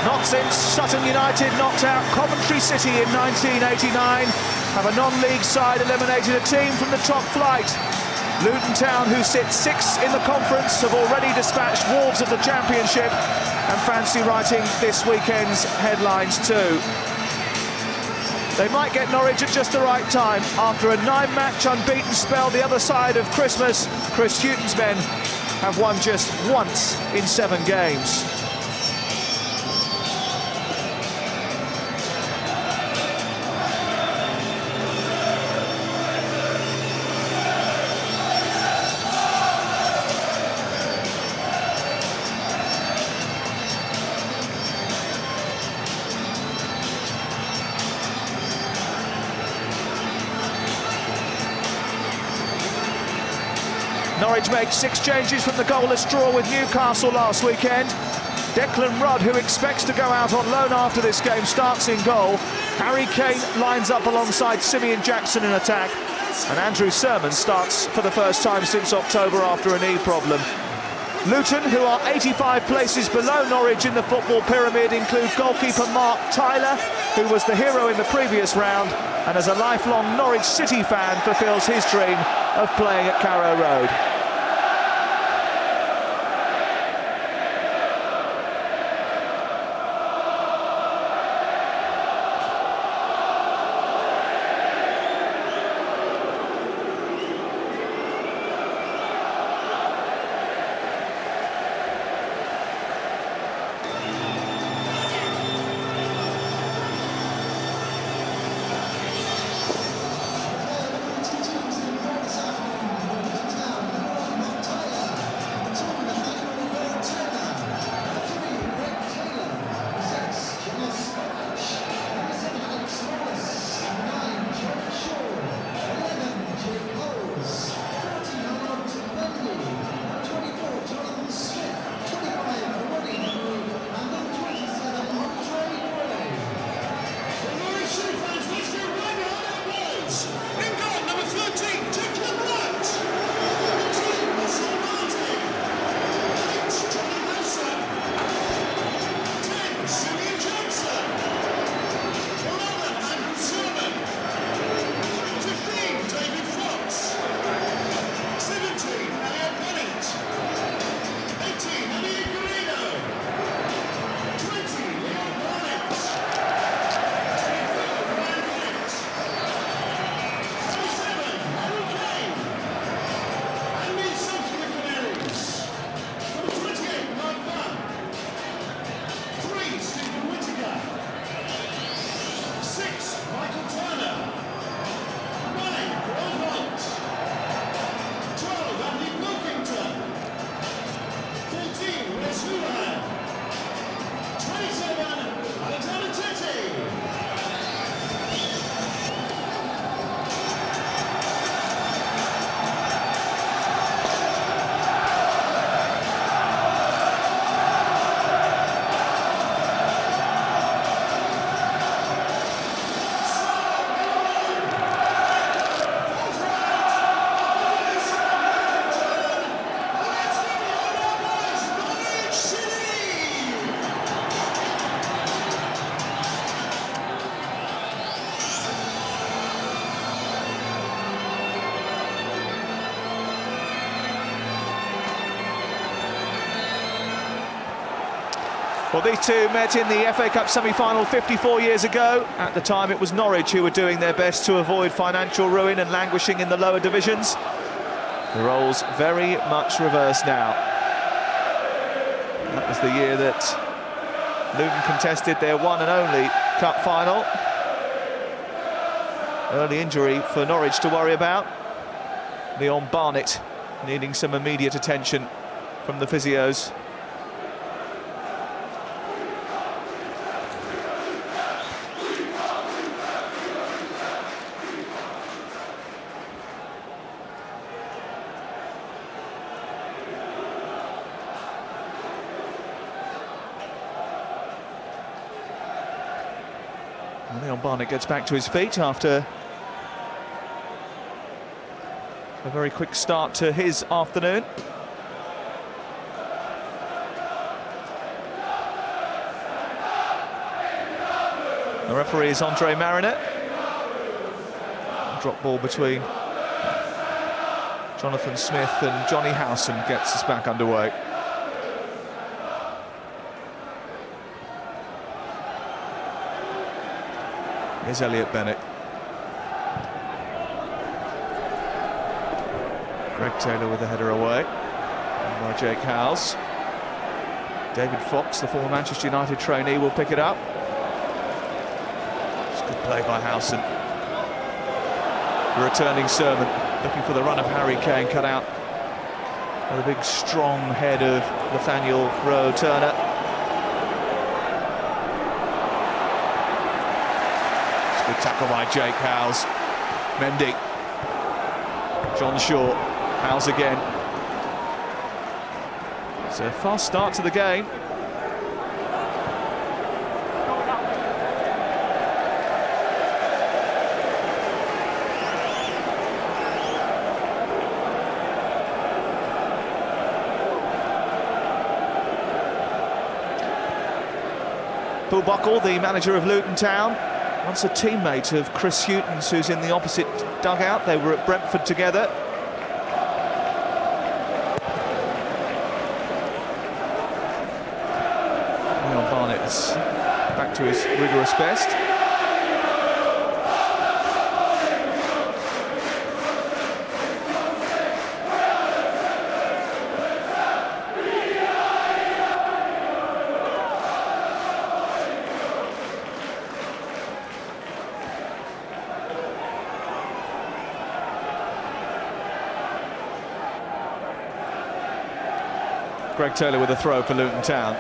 Not since Sutton United knocked out Coventry City in 1989 have a non-league side eliminated a team from the top flight. Luton Town, who sit 6th in the conference, have already dispatched Wolves of the Championship and fancy writing this weekend's headlines too. They might get Norwich at just the right time. After a 9-match unbeaten spell the other side of Christmas, Chris Hughton's men have won just once in 7 games. Norwich make 6 changes from the goalless draw with Newcastle last weekend. Declan Rudd, who expects to go out on loan after this game, starts in goal. Harry Kane lines up alongside Simeon Jackson in attack. And Andrew Sermon starts for the first time since October after a knee problem. Luton, who are 85 places below Norwich in the football pyramid, include goalkeeper Mark Tyler, who was the hero in the previous round, and as a lifelong Norwich City fan fulfills his dream of playing at Carrow Road. Well, these two met in the FA Cup semi-final 54 years ago. At the time, it was Norwich who were doing their best to avoid financial ruin and languishing in the lower divisions. The roles very much reversed now. That was the year that Luton contested their one and only cup final. Early injury for Norwich to worry about. Leon Barnett needing some immediate attention from the physios. Leon Barnett gets back to his feet after a very quick start to his afternoon. The referee is Andre Mariner. Drop ball between Jonathan Smith and Johnny Howson gets us back underway. Here's Elliot Bennett. Greg Taylor with the header away by Jake Howes. David Fox, the former Manchester United trainee, will pick it up. It's good play by Howson. The returning Sermon looking for the run of Harry Kane, cut out by the big strong head of Nathaniel Rowe Turner. It's a good tackle by Jake Howes. Mendy. John Shaw. Howes again. It's a fast start to the game. Paul Buckle, the manager of Luton Town, once a teammate of Chris Hughton's, who's in the opposite dugout. They were at Brentford together. Leon Barnett is back to his rigorous best. Greg Taylor with a throw for Luton Town.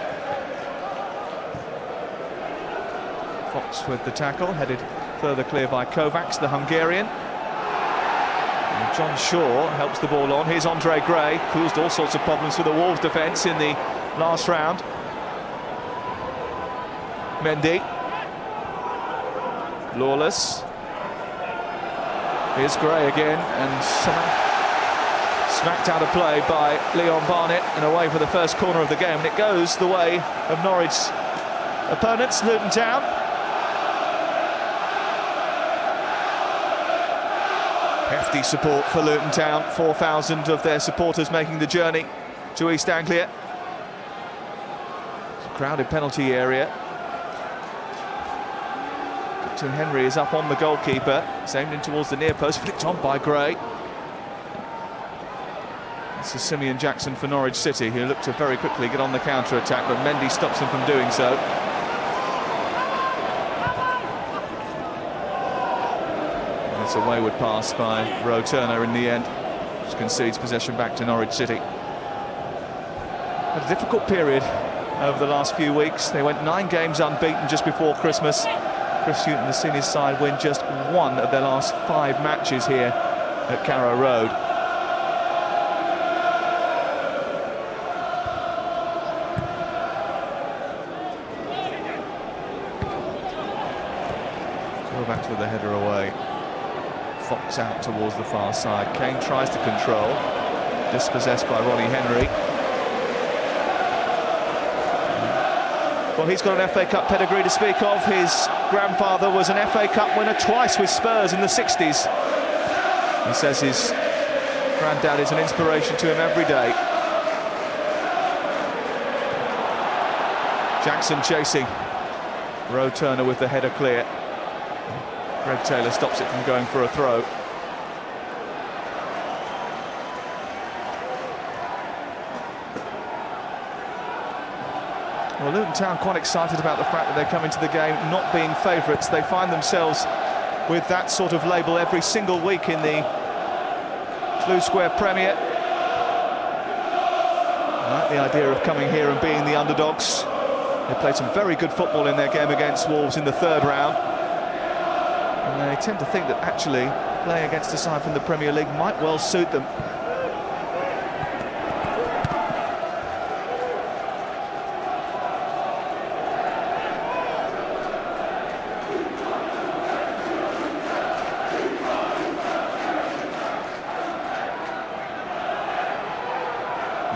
Fox with the tackle, headed further clear by Kovacs, the Hungarian. And John Shaw helps the ball on. Here's Andre Gray, caused all sorts of problems for the Wolves defence in the last round. Mendy. Lawless. Here's Gray again, and smacked out of play by Leon Barnett and away for the first corner of the game. And it goes the way of Norwich's opponents, Luton Town. Hefty support for Luton Town, 4,000 of their supporters making the journey to East Anglia. It's a crowded penalty area. Captain Henry is up on the goalkeeper. It's aimed in towards the near post, flicked on by Gray. This is Simeon Jackson for Norwich City, who looked to very quickly get on the counter-attack, but Mendy stops them from doing so. And it's a wayward pass by Rowe Turner in the end, which concedes possession back to Norwich City. Had a difficult period over the last few weeks. They went 9 games unbeaten just before Christmas. Chris Hughton, the senior side, win just 1 of their last 5 matches here at Carrow Road. Back with the header away. Fox out towards the far side. Kane tries to control. Dispossessed by Ronnie Henry. Well, he's got an FA Cup pedigree to speak of. His grandfather was an FA Cup winner twice with Spurs in the 60s. He says his granddad is an inspiration to him every day. Jackson chasing. Rowe Turner with the header clear. Greg Taylor stops it from going for a throw. Well, Luton Town quite excited about the fact that they come into the game not being favourites. They find themselves with that sort of label every single week in the Blue Square Premier. I like the idea of coming here and being the underdogs. They played some very good football in their game against Wolves in the 3rd round. And they tend to think that actually playing against a side from the Premier League might well suit them.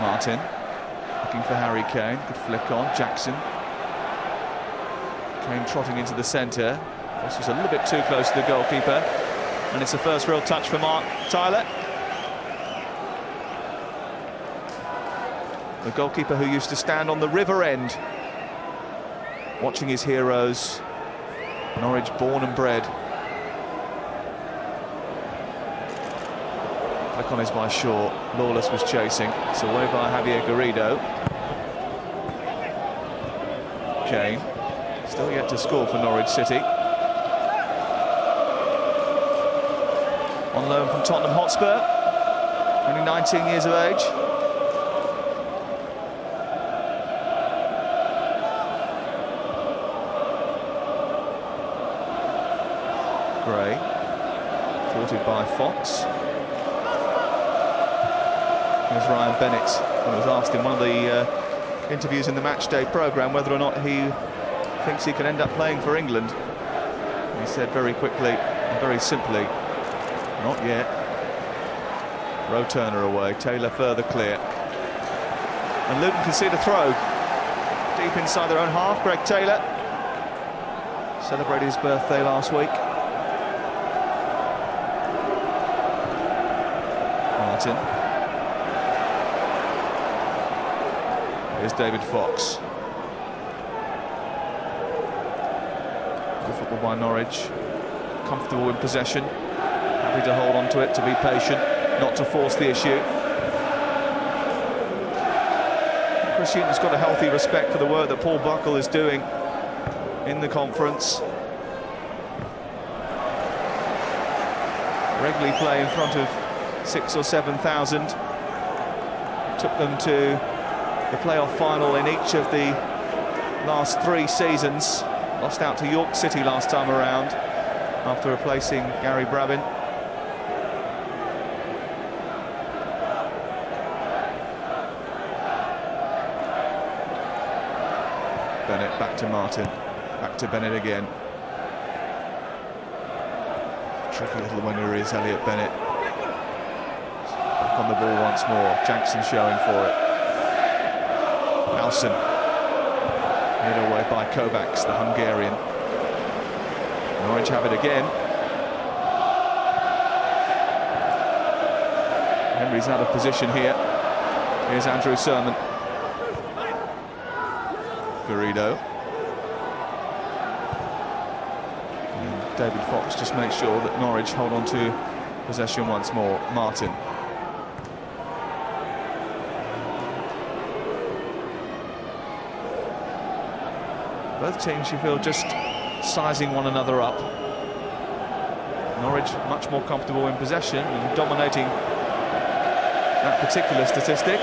Martin looking for Harry Kane, good flick on. Jackson. Came trotting into the centre. This was a little bit too close to the goalkeeper. And it's the first real touch for Mark Tyler. The goalkeeper who used to stand on the river end, watching his heroes. Norwich born and bred. Flick on is by Shaw. Lawless was chasing. It's away by Javier Garrido. Kane. Still yet to score for Norwich City. On loan from Tottenham Hotspur. Only 19 years of age. Gray. Thwarted by Fox. Here's Ryan Bennett, who was asked in one of the interviews in the matchday programme whether or not he thinks he can end up playing for England. He said very quickly and very simply, not yet. Rowe Turner away, Taylor further clear. And Luton concede a throw. Deep inside their own half, Greg Taylor celebrated his birthday last week. Martin. Here's David Fox. Good football by Norwich. Comfortable in possession. Happy to hold on to it, to be patient, not to force the issue. Chris Hughton's got a healthy respect for the work that Paul Buckle is doing in the conference. Regularly play in front of 6,000 or 7,000. Took them to the playoff final in each of the last 3 seasons. Lost out to York City last time around after replacing Gary Brabin. Bennett back to Martin, back to Bennett again. Tricky little winger is Elliot Bennett. Back on the ball once more, Jackson showing for it. Alson, hit away by Kovacs, the Hungarian. Norwich have it again. Henry's out of position here. Here's Andrew Sermon. Garrido. And David Fox just makes sure that Norwich hold on to possession once more. Martin. Both teams, you feel, just sizing one another up. Norwich much more comfortable in possession and dominating that particular statistic.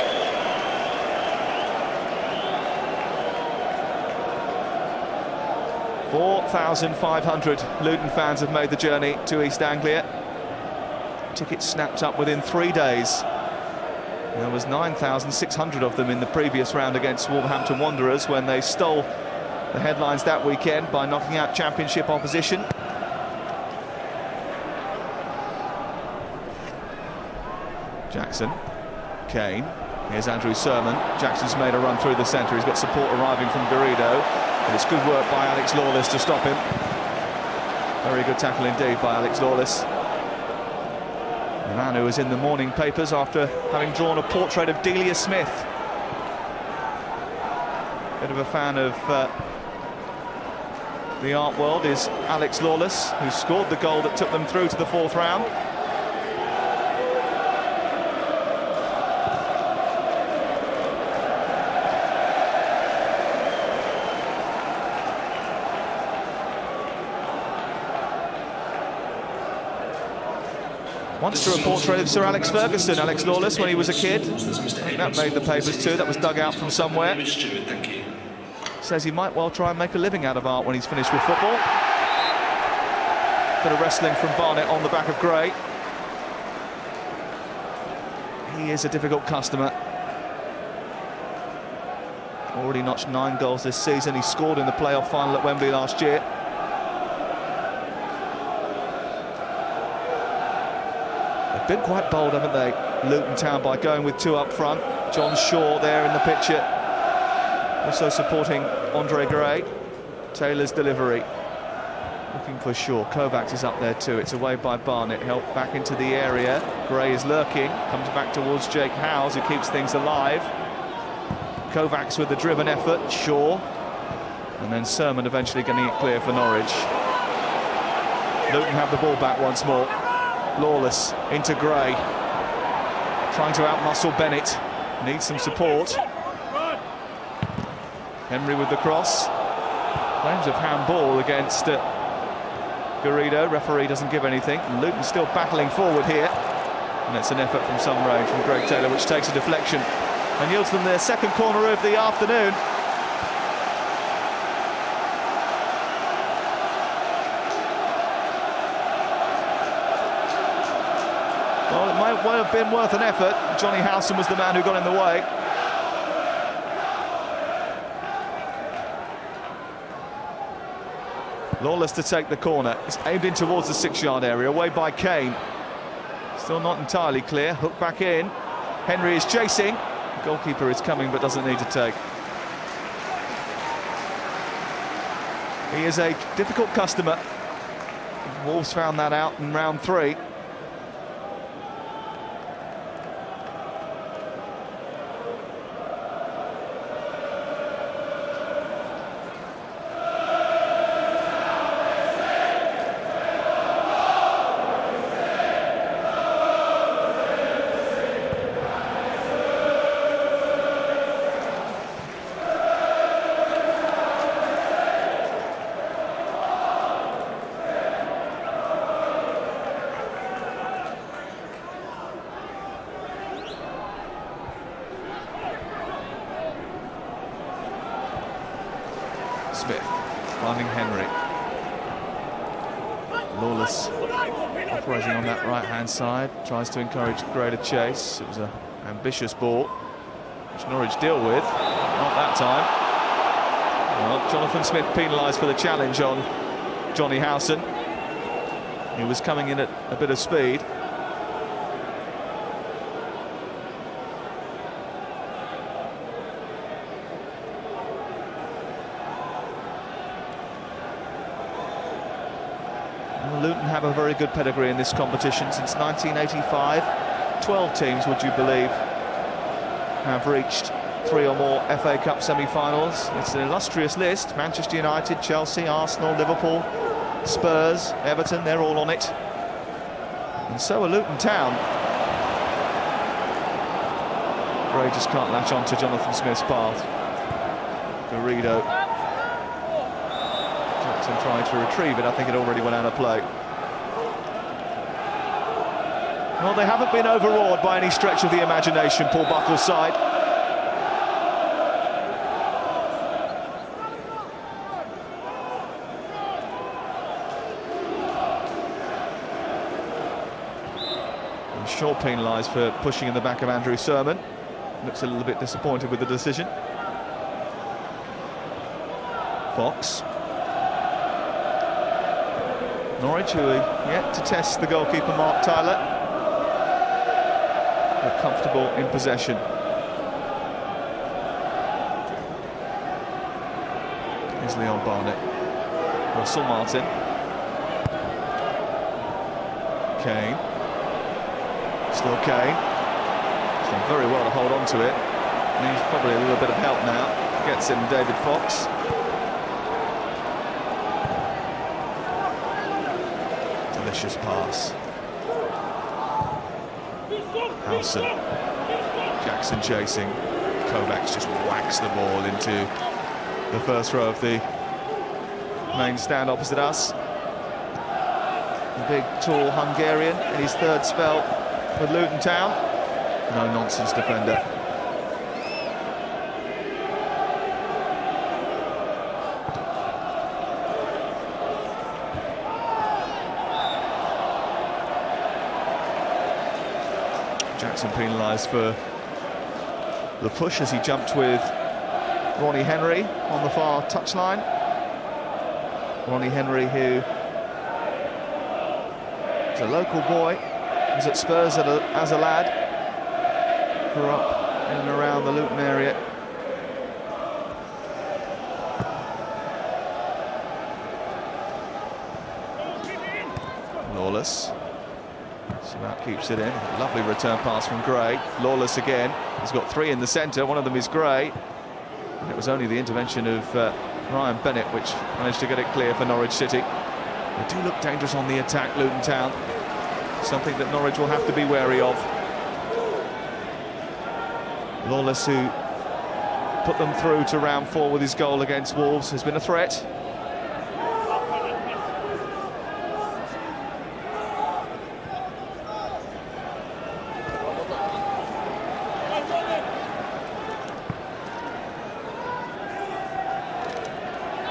(4,500) Luton fans have made the journey to East Anglia. Tickets snapped up within 3 days. There was 9,600 of them in the previous round against Wolverhampton Wanderers when they stole the headlines that weekend by knocking out Championship opposition. Jackson, Kane, here's Andrew Sermon. Jackson's made a run through the centre. He's got support arriving from Garrido, but it's good work by Alex Lawless to stop him. Very good tackle indeed by Alex Lawless. The man who was in the morning papers after having drawn a portrait of Delia Smith. Bit of a fan of the art world is Alex Lawless, who scored the goal that took them through to the 4th round. Once drew a portrait of Sir Alex Ferguson, Alex Lawless, when he was a kid. I think that made the papers too. That was dug out from somewhere. Says he might well try and make a living out of art when he's finished with football. Bit of wrestling from Barnett on the back of Gray. He is a difficult customer. Already notched 9 goals this season. He scored in the playoff final at Wembley last year. They've been quite bold, haven't they, Luton Town, by going with 2 up front. John Shaw there in the picture, also supporting Andre Gray. Taylor's delivery. Looking for Shaw. Kovacs is up there too. It's away by Barnett. Help back into the area. Gray is lurking. Comes back towards Jake Howes, who keeps things alive. Kovacs with the driven effort. Shaw. And then Sermon eventually getting it clear for Norwich. Luton have the ball back once more. Lawless into Gray. Trying to outmuscle Bennett. Needs some support. Henry with the cross. Claims of handball against Garrido. Referee doesn't give anything. And Luton still battling forward here. And it's an effort from some range from Greg Taylor, which takes a deflection and yields them their second corner of the afternoon. Well, it might well have been worth an effort. Johnny Howson was the man who got in the way. Lawless to take the corner. It's aimed in towards the 6-yard area, away by Kane. Still not entirely clear. Hook back in. Henry is chasing. The goalkeeper is coming but doesn't need to take. He is a difficult customer. Wolves found that out in round 3. Smith finding Henry. Lawless operating on that right-hand side, tries to encourage Gray to chase. It was an ambitious ball, which Norwich deal with. Not that time. Well, Jonathan Smith penalised for the challenge on Johnny Howson. He was coming in at a bit of speed. Luton have a very good pedigree in this competition since 1985. 12 teams, would you believe, have reached 3 or more FA Cup semi-finals. It's an illustrious list. Manchester United, Chelsea, Arsenal, Liverpool, Spurs, Everton, they're all on it. And so are Luton Town. Gray just can't latch on to Jonathan Smith's path. Garrido. Jackson trying to retrieve it. I think it already went out of play. Well, they haven't been overawed by any stretch of the imagination, Paul Buckle's side. And Shaw penalised for pushing in the back of Andrew Sermon. Looks a little bit disappointed with the decision. Fox. Norwich, who are yet to test the goalkeeper Mark Tyler. They're comfortable in possession. Here's Leon Barnett. Russell Martin. Kane. Still Kane. He's done very well to hold on to it. Needs probably a little bit of help now. Gets in David Fox. Delicious pass. Howson. Jackson chasing. Kovacs just whacks the ball into the first row of the main stand opposite us. The big, tall Hungarian in his third spell with Luton Town. No-nonsense defender. Jackson penalised for the push as he jumped with Ronnie Henry on the far touchline. Ronnie Henry, who is a local boy, was at Spurs as a lad, grew up in and around the Luton area. Lawless. Surratt keeps it in. Lovely return pass from Gray. Lawless again. He's got three in the centre. One of them is Gray. And it was only the intervention of Ryan Bennett which managed to get it clear for Norwich City. They do look dangerous on the attack, Luton Town. Something that Norwich will have to be wary of. Lawless, who put them through to round 4 with his goal against Wolves, has been a threat.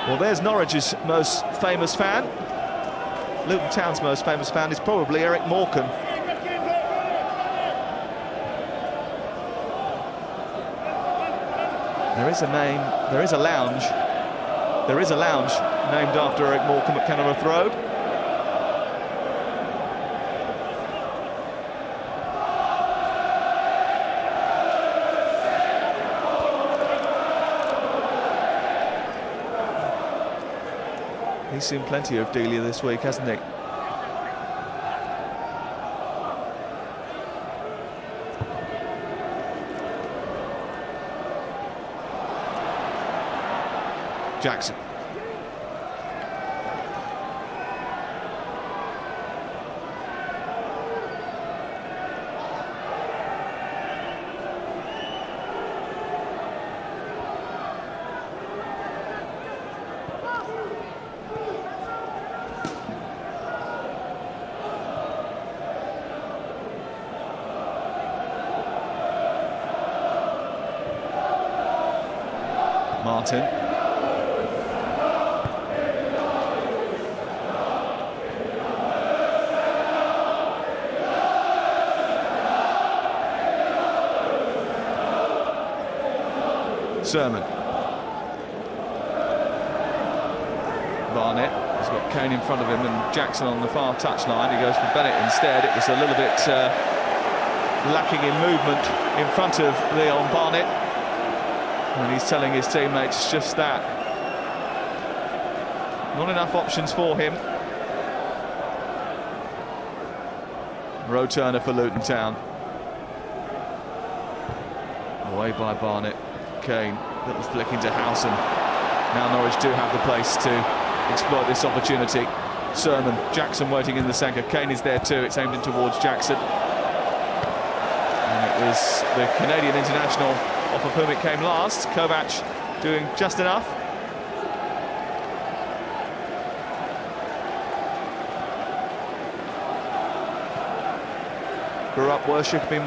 Well, there's Norwich's most famous fan. Luton Town's most famous fan is probably Eric Morecambe. There is a lounge named after Eric Morecambe at Carrow Road. He's seen plenty of Delia this week, hasn't he? Jackson. Martin. Sermon. Barnett has got Kane in front of him and Jackson on the far touchline. He goes for Bennett instead. It was a little bit lacking in movement in front of Leon Barnett, and he's telling his teammates just that. Not enough options for him. Row turner for Luton Town. Away by Barnett. Kane, little flick into Howson. Now Norwich do have the place to exploit this opportunity. Sermon, Jackson waiting in the centre. Kane is there too. It's aimed in towards Jackson. And it was the Canadian international off of whom it came last. Kovac doing just enough. Grew up worshipping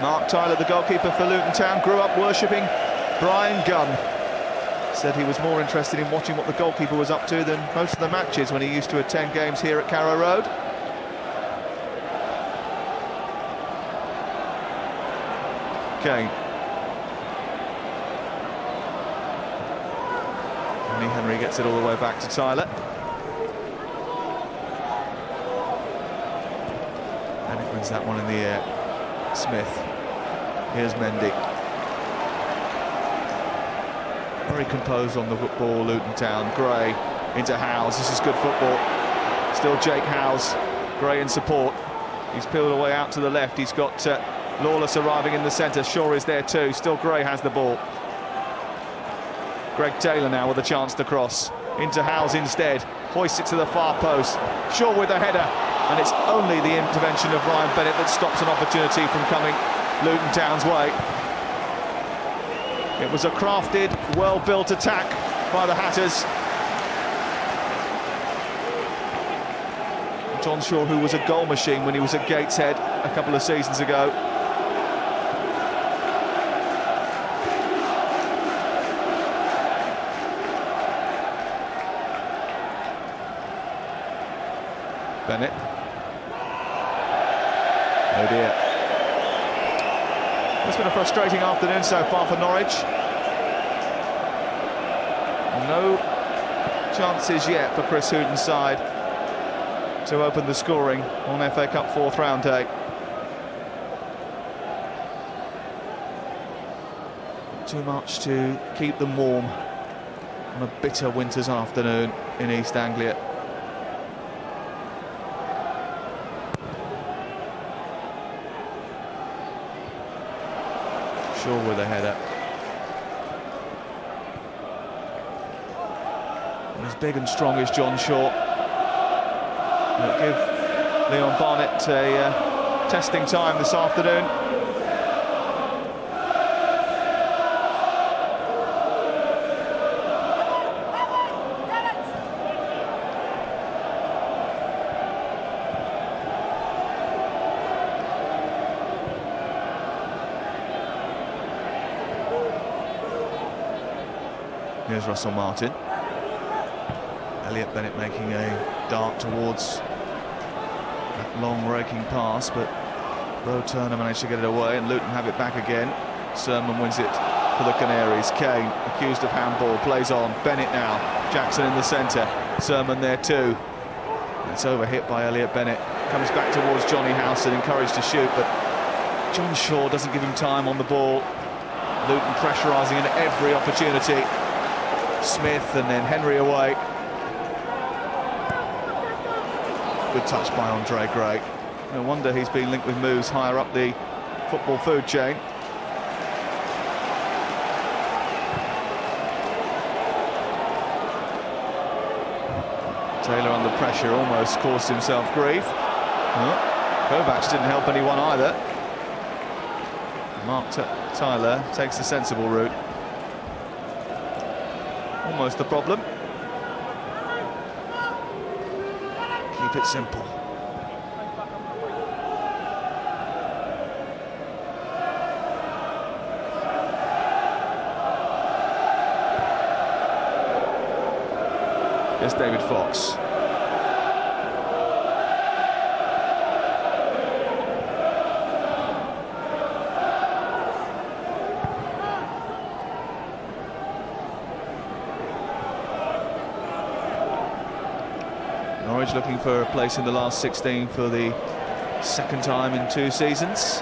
Mark Tyler, the goalkeeper for Luton Town, grew up worshipping Brian Gunn. Said he was more interested in watching what the goalkeeper was up to than most of the matches when he used to attend games here at Carrow Road. Kane. Henry gets it all the way back to Tyler. And it wins that one in the air. Smith. Here's Mendy. Very composed on the football, Luton Town. Gray into Howes. This is good football. Still Jake Howes. Gray in support. He's peeled away out to the left. He's got Lawless arriving in the centre. Shaw is there too. Still Gray has the ball. Greg Taylor now with a chance to cross. Into Howes instead. Hoists it to the far post. Shaw with a header. And it's only the intervention of Ryan Bennett that stops an opportunity from coming Luton Town's way. It was a crafted, well-built attack by the Hatters. John Shaw, who was a goal machine when he was at Gateshead a couple of seasons ago. Bennett. Oh dear. It's been a frustrating afternoon so far for Norwich. No chances yet for Chris Huden's side to open the scoring on FA Cup 4th round day. Too much to keep them warm. on a bitter winter's afternoon in East Anglia. Shaw with a header. And as big and strong as John Shaw, it'll give Leon Barnett a testing time this afternoon. Here's Russell Martin. Elliot Bennett making a dart towards that long raking pass, but Road Turner managed to get it away, and Luton have it back again. Sermon wins it for the Canaries. Kane, accused of handball, plays on. Bennett now. Jackson in the centre. Sermon there too. It's overhit by Elliot Bennett. Comes back towards Johnny Howson, encouraged to shoot, but John Shaw doesn't give him time on the ball. Luton pressurising at every opportunity. Smith and then Henry away. Good touch by Andre Gray. No wonder he's been linked with moves higher up the football food chain. Taylor under pressure almost caused himself grief. Kovac didn't help anyone either. Mark Tyler takes the sensible route. Almost the problem. Keep it simple. There's David Fox. Norwich looking for a place in the last 16 for the second time in 2 seasons.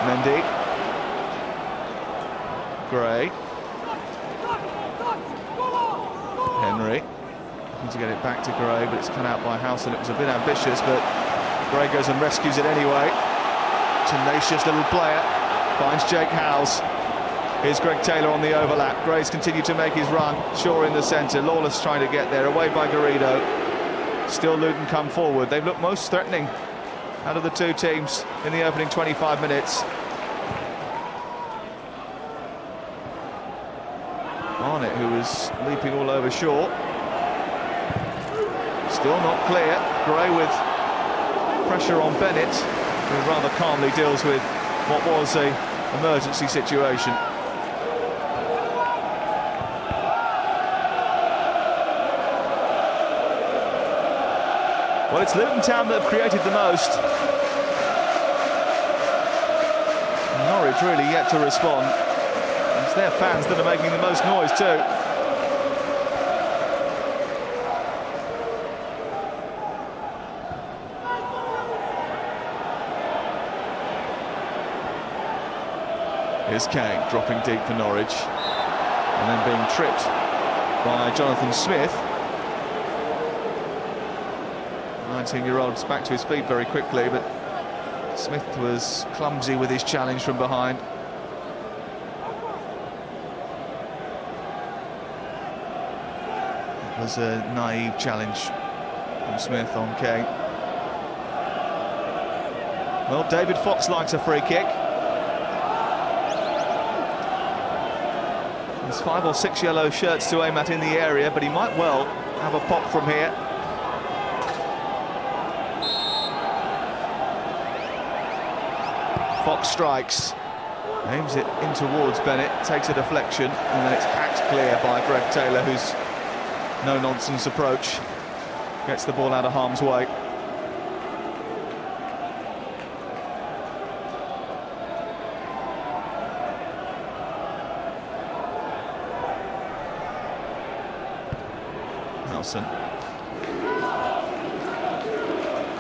Mendy. Gray. Henry. Looking to get it back to Gray, but it's cut out by Howson. It was a bit ambitious, but Gray goes and rescues it anyway. Tenacious little player. Finds Jake Howes. Here's Greg Taylor on the overlap. Gray's continued to make his run. Shaw in the centre. Lawless trying to get there. Away by Garrido. Still Luton come forward. They've looked most threatening out of the 2 teams in the opening 25 minutes. Barnett, who was leaping all over Shaw. Still not clear. Gray with pressure on Bennett, who rather calmly deals with what was an emergency situation. Well, it's Luton Town that have created the most. Norwich really yet to respond. It's their fans that are making the most noise too. Here's Kane dropping deep for Norwich, and then being tripped by Jonathan Smith. 19-year-old's back to his feet very quickly, but Smith was clumsy with his challenge from behind. It was a naive challenge from Smith on Kane. Well, David Fox likes a free kick. There's 5 or 6 yellow shirts to aim at in the area, but he might well have a pop from here. Fox strikes, aims it in towards Bennett, takes a deflection, and then it's hacked clear by Greg Taylor, whose no-nonsense approach gets the ball out of harm's way. Nelson.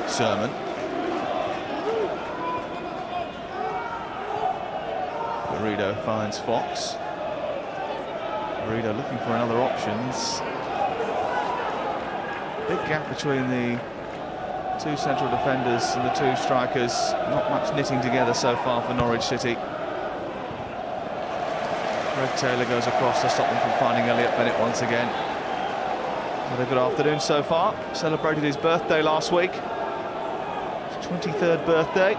Sermon. Garrido finds Fox. Reader looking for another options. Big gap between the two central defenders and the two strikers. Not much knitting together so far for Norwich City. Greg Taylor goes across to stop them from finding Elliot Bennett once again. Had a good afternoon so far. Celebrated his birthday last week. His 23rd birthday.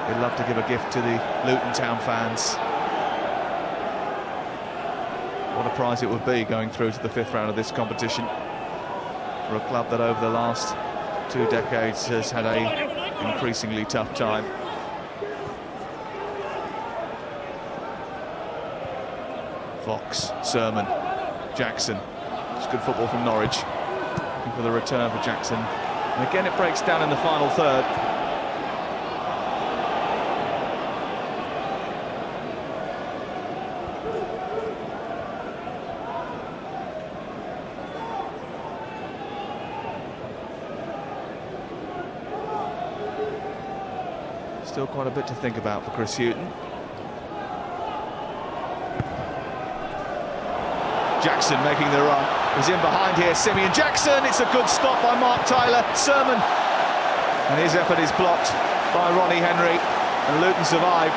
He'd love to give a gift to the Luton Town fans. What a prize it would be going through to the 5th round of this competition for a club that over the last 2 decades has had a increasingly tough time. Fox, Sermon, Jackson. It's good football from Norwich. Looking for the return for Jackson. And again it breaks down in the final third. Still quite a bit to think about for Chris Hughton. Jackson making the run. He's in behind here, Simeon Jackson. It's a good stop by Mark Tyler. Sermon. And his effort is blocked by Ronnie Henry. And Luton survive.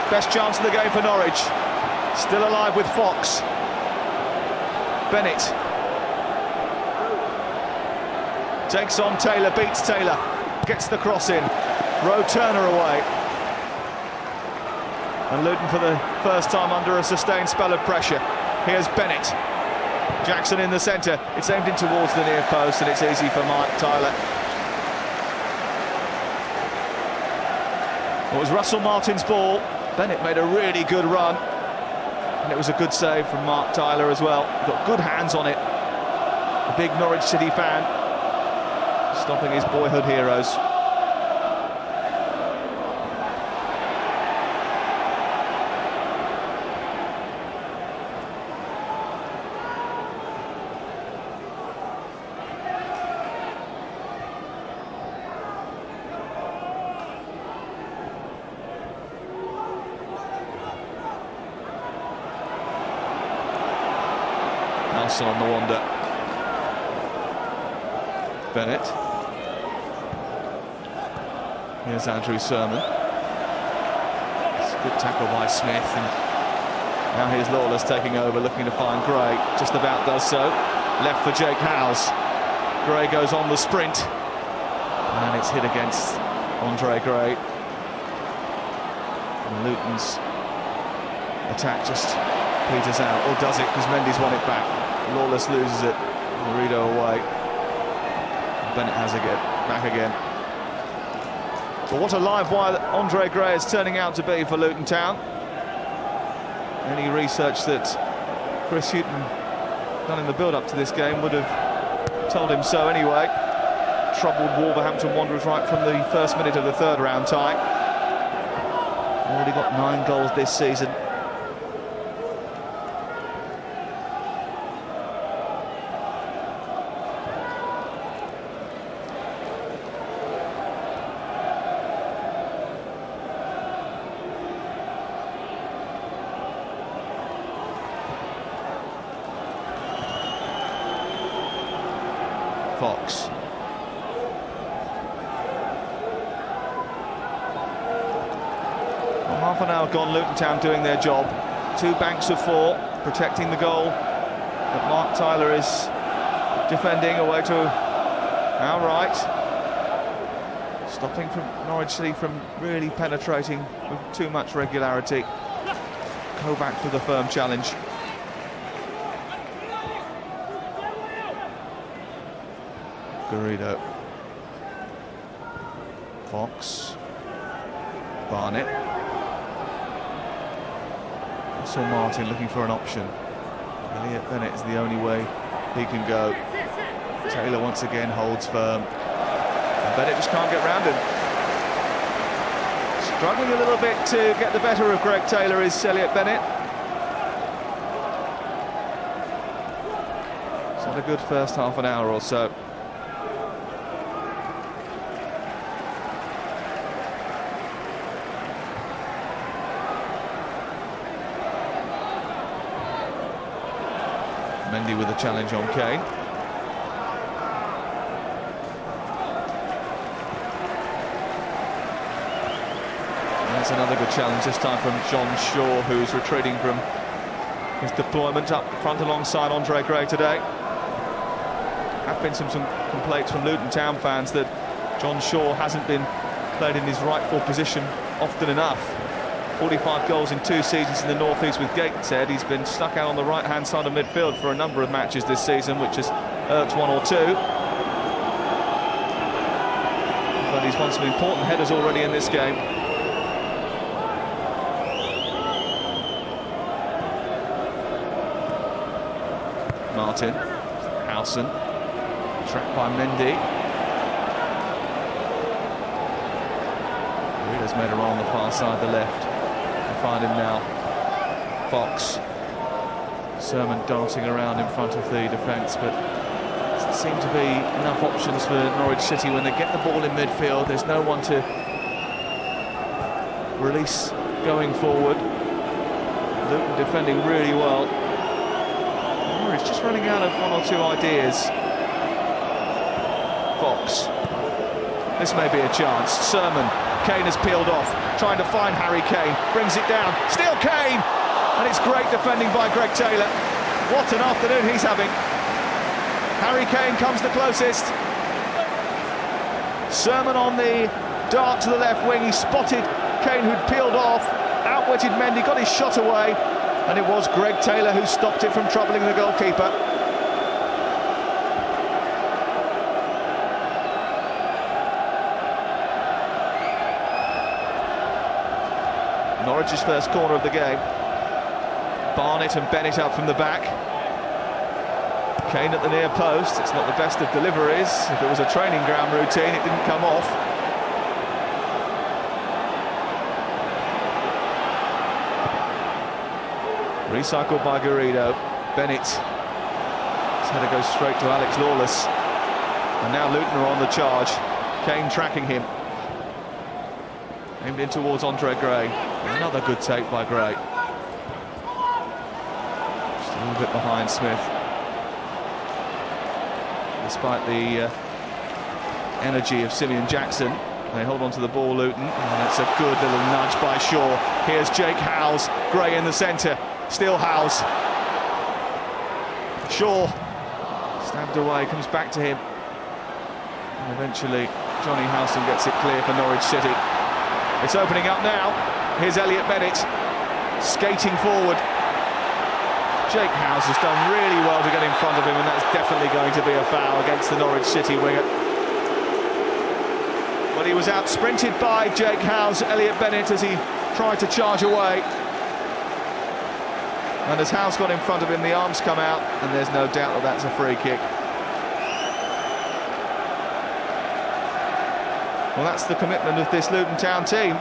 Best chance of the game for Norwich. Still alive with Fox. Bennett. Takes on Taylor, beats Taylor. Gets the cross in. Road Turner away. And Luton for the first time under a sustained spell of pressure. Here's Bennett. Jackson in the centre. It's aimed in towards the near post and it's easy for Mark Tyler. It was Russell Martin's ball. Bennett made a really good run. And it was a good save from Mark Tyler as well. Got good hands on it. A big Norwich City fan. Stopping his boyhood heroes. Nelson on the wander. Bennett. Here's Andrew Sermon. It's a good tackle by Smith. And now here's Lawless taking over, looking to find Gray. Just about does so. Left for Jake Howes. Gray goes on the sprint. And it's hit against Andre Gray. And Luton's attack just peters out. Or does it, because Mendy's won it back. Lawless loses it. Marino away. Bennett has it back again. But what a live wire Andre Gray is turning out to be for Luton Town. Any research that Chris Hughton done in the build-up to this game would have told him so anyway. Troubled Wolverhampton Wanderers right from the first minute of the 3rd round tie. Already got 9 goals this season. Fox. Well, half an hour gone, Luton Town doing their job. 2 banks of 4, protecting the goal that Mark Tyler is defending away to our right. Stopping from Norwich City from really penetrating with too much regularity. Go back for the firm challenge. Garrido. Fox. Barnett. Russell Martin looking for an option. Elliot Bennett is the only way he can go. Taylor once again holds firm. And Bennett just can't get round him. Struggling a little bit to get the better of Greg Taylor is Elliot Bennett. He's had a good first half an hour or so. Mendy with a challenge on Kane. That's another good challenge, this time from John Shaw, who's retreating from his deployment up front alongside Andre Gray today. Have been some complaints from Luton Town fans that John Shaw hasn't been played in his rightful position often enough. 45 goals in 2 seasons in the North East with Gateshead. He's been stuck out on the right-hand side of midfield for a number of matches this season, which has irked one or two. But he's won some important headers already in this game. Martin, Howson, trapped by Mendy. Reader's made a run on the far side, the left. We find him now. Fox. Sermon dancing around in front of the defence, but doesn't seem to be enough options for Norwich City when they get the ball in midfield. There's no one to release going forward. Luton defending really well. Norwich just running out of 1 or 2 ideas. Fox. This may be a chance. Sermon. Kane has peeled off, trying to find Harry Kane. Brings it down. Still Kane! And it's great defending by Greg Taylor. What an afternoon he's having. Harry Kane comes the closest. Sermon on the dart to the left wing. He spotted Kane, who'd peeled off. Outwitted Mendy, got his shot away. And it was Greg Taylor who stopped it from troubling the goalkeeper. Norwich's first corner of the game. Barnett and Bennett up from the back. Kane at the near post. It's not the best of deliveries. If it was a training ground routine, it didn't come off. Recycled by Garrido. Bennett. His header goes straight to Alex Lawless. And now Luton are on the charge. Kane tracking him. Aimed in towards Andre Gray. Another good take by Gray. Just a little bit behind Smith. Despite the energy of Simeon Jackson, they hold on to the ball, Luton. And it's a good little nudge by Shaw. Here's Jake Howes. Gray in the centre. Still Howes. Shaw stabbed away, comes back to him. And eventually Johnny Howson gets it clear for Norwich City. It's opening up now. Here's Elliot Bennett skating forward. Jake Howes has done really well to get in front of him, and that's definitely going to be a foul against the Norwich City winger. But he was out sprinted by Jake Howes, Elliot Bennett, as he tried to charge away. And as Howes got in front of him, the arms come out, and there's no doubt that that's a free kick. Well, that's the commitment of this Luton Town team.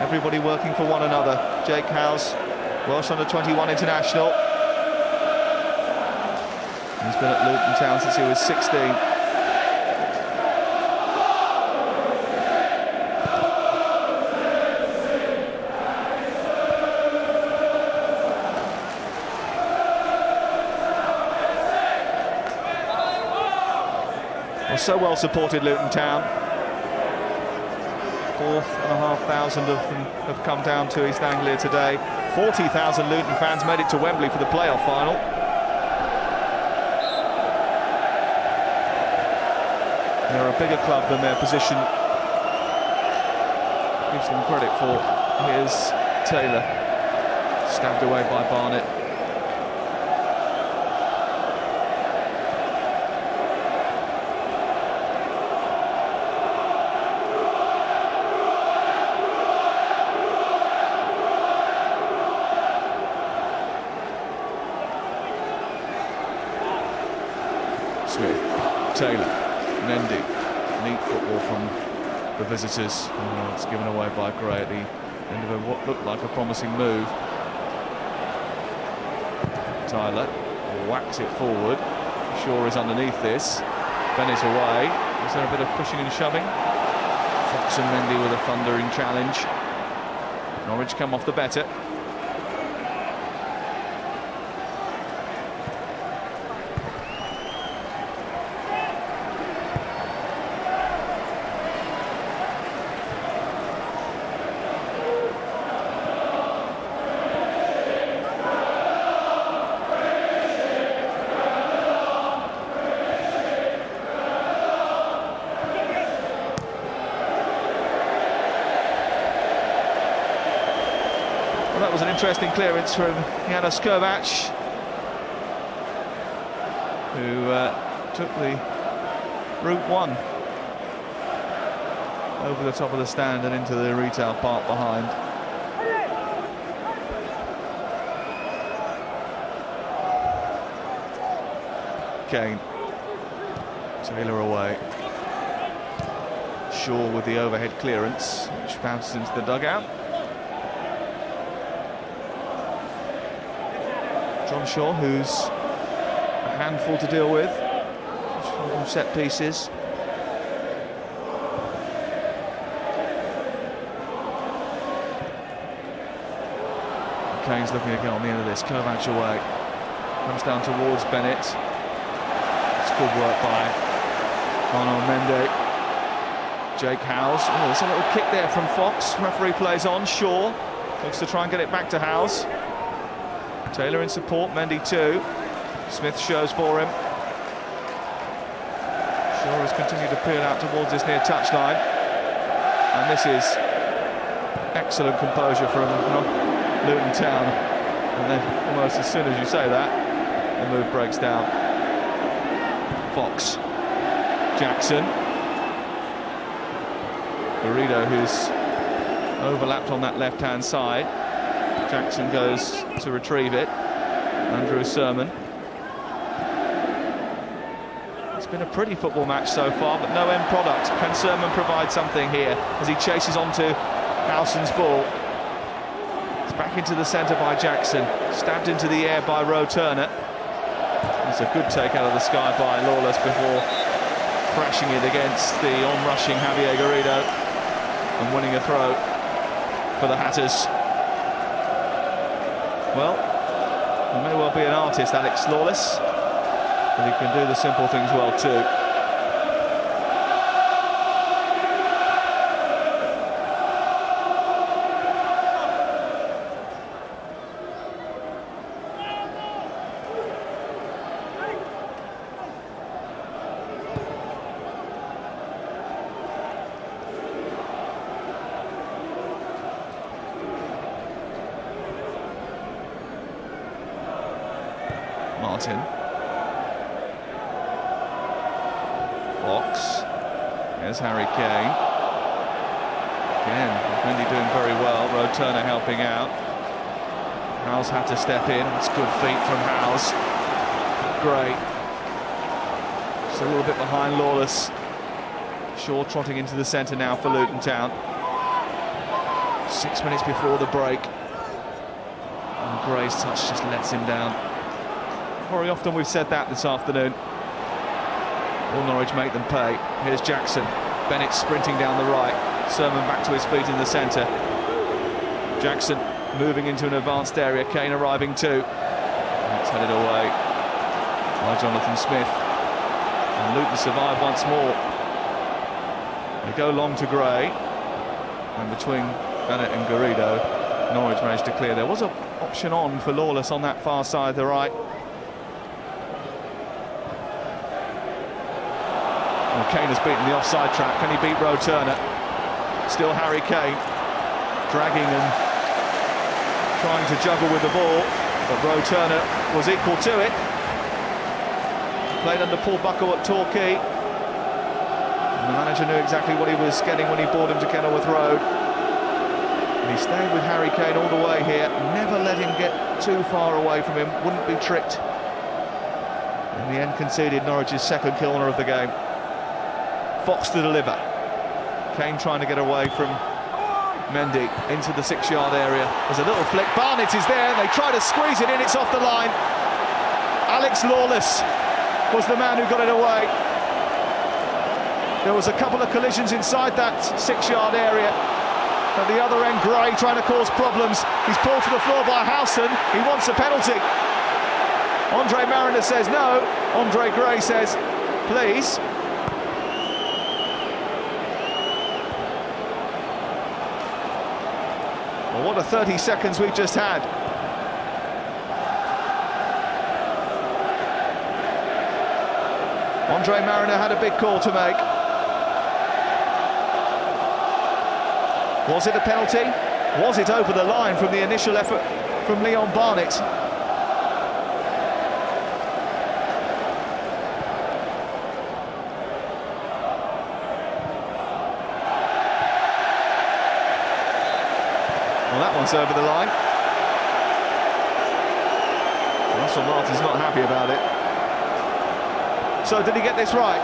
Everybody working for one another. Jake Howes, Welsh under-21 international. He's been at Luton Town since he was 16. Well, so well supported Luton Town. 4,500 of them have come down to East Anglia today. 40,000 Luton fans made it to Wembley for the playoff final. They're a bigger club than their position gives them credit for. Here's Taylor, stabbed away by Barnett. Smith, Taylor, Mendy. Neat football from the visitors. Oh, it's given away by Gray at the end of what looked like a promising move. Tyler whacks it forward. Shaw is underneath this. Bennett away. Is there a bit of pushing and shoving? Fox and Mendy with a thundering challenge. Norwich come off the better. Well, that was an interesting clearance from Janusz Kovac, who took the route one over the top of the stand and into the retail park behind. Kane, Taylor away. Shaw with the overhead clearance, which bounces into the dugout. John Shaw, who's a handful to deal with from set pieces. Kane's looking to get on the end of this. Kovac away. Comes down towards Bennett. It's good work by Arnaud Mendy. Jake Howes. Oh, there's a little kick there from Fox. Referee plays on. Shaw looks to try and get it back to Howes. Taylor in support. Mendy too. Smith shows for him. Shaw has continued to peel out towards this near touchline. And this is excellent composure from Luton Town. And then almost as soon as you say that, the move breaks down. Fox. Jackson. Garrido, who's overlapped on that left-hand side. Jackson goes to retrieve it. Andrew Sermon. It's been a pretty football match so far, but no end product. Can Sermon provide something here as he chases onto Howson's ball? It's back into the centre by Jackson. Stabbed into the air by Rowe Turner. It's a good take out of the sky by Lawless before crashing it against the on-rushing Javier Garrido and winning a throw for the Hatters. Well, he may well be an artist, Alex Lawless, but he can do the simple things well too. Martin. Fox. There's Harry Kane. Again, Mendy doing very well. Rowe Turner helping out. Howes had to step in. That's good feet from Howes. Great. Just a little bit behind Lawless. Shaw trotting into the centre now for Luton Town. 6 minutes before the break. And Gray's touch just lets him down. Very often we've said that this afternoon. Will Norwich make them pay? Here's Jackson. Bennett sprinting down the right. Sermon back to his feet in the centre. Jackson moving into an advanced area. Kane arriving too. And it's headed away by Jonathan Smith. And Luton survive once more. They go long to Gray. And between Bennett and Garrido, Norwich managed to clear. There was an option on for Lawless on that far side, the right. Kane has beaten the offside trap. Can he beat Rowe Turner? Still Harry Kane dragging and trying to juggle with the ball, but Rowe Turner was equal to it. Played under Paul Buckle at Torquay. And the manager knew exactly what he was getting when he brought him to Kenilworth Road. And he stayed with Harry Kane all the way here. Never let him get too far away from him. Wouldn't be tricked. In the end, conceded Norwich's second corner of the game. Fox to deliver. Kane trying to get away from Mendy into the 6-yard area. There's a little flick. Barnett is there. They try to squeeze it in. It's off the line. Alex Lawless was the man who got it away. There was a couple of collisions inside that 6-yard area. At the other end, Gray trying to cause problems. He's pulled to the floor by Howson. He wants a penalty. Andre Mariner says no. Andre Gray says please. Well, what a 30 seconds we've just had. Andre Mariner had a big call to make. Was it a penalty? Was it over the line from the initial effort from Leon Barnett? Well, that one's over the line. Russell Martin's not happy about it. So did he get this right?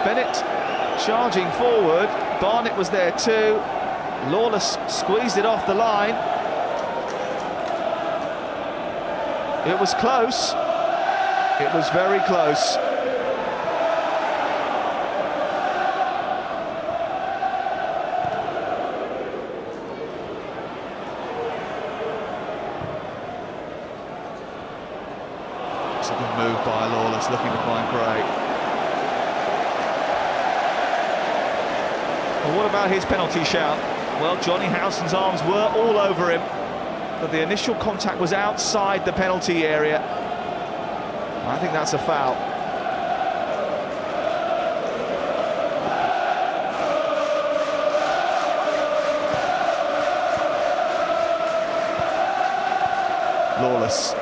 Bennett charging forward. Barnett was there too. Lawless squeezed it off the line. It was close. It was very close. It's a good move by Lawless, looking to find Gray. Well, what about his penalty shout? Well, Johnny Howson's arms were all over him, but the initial contact was outside the penalty area. I think that's a foul. Lawless.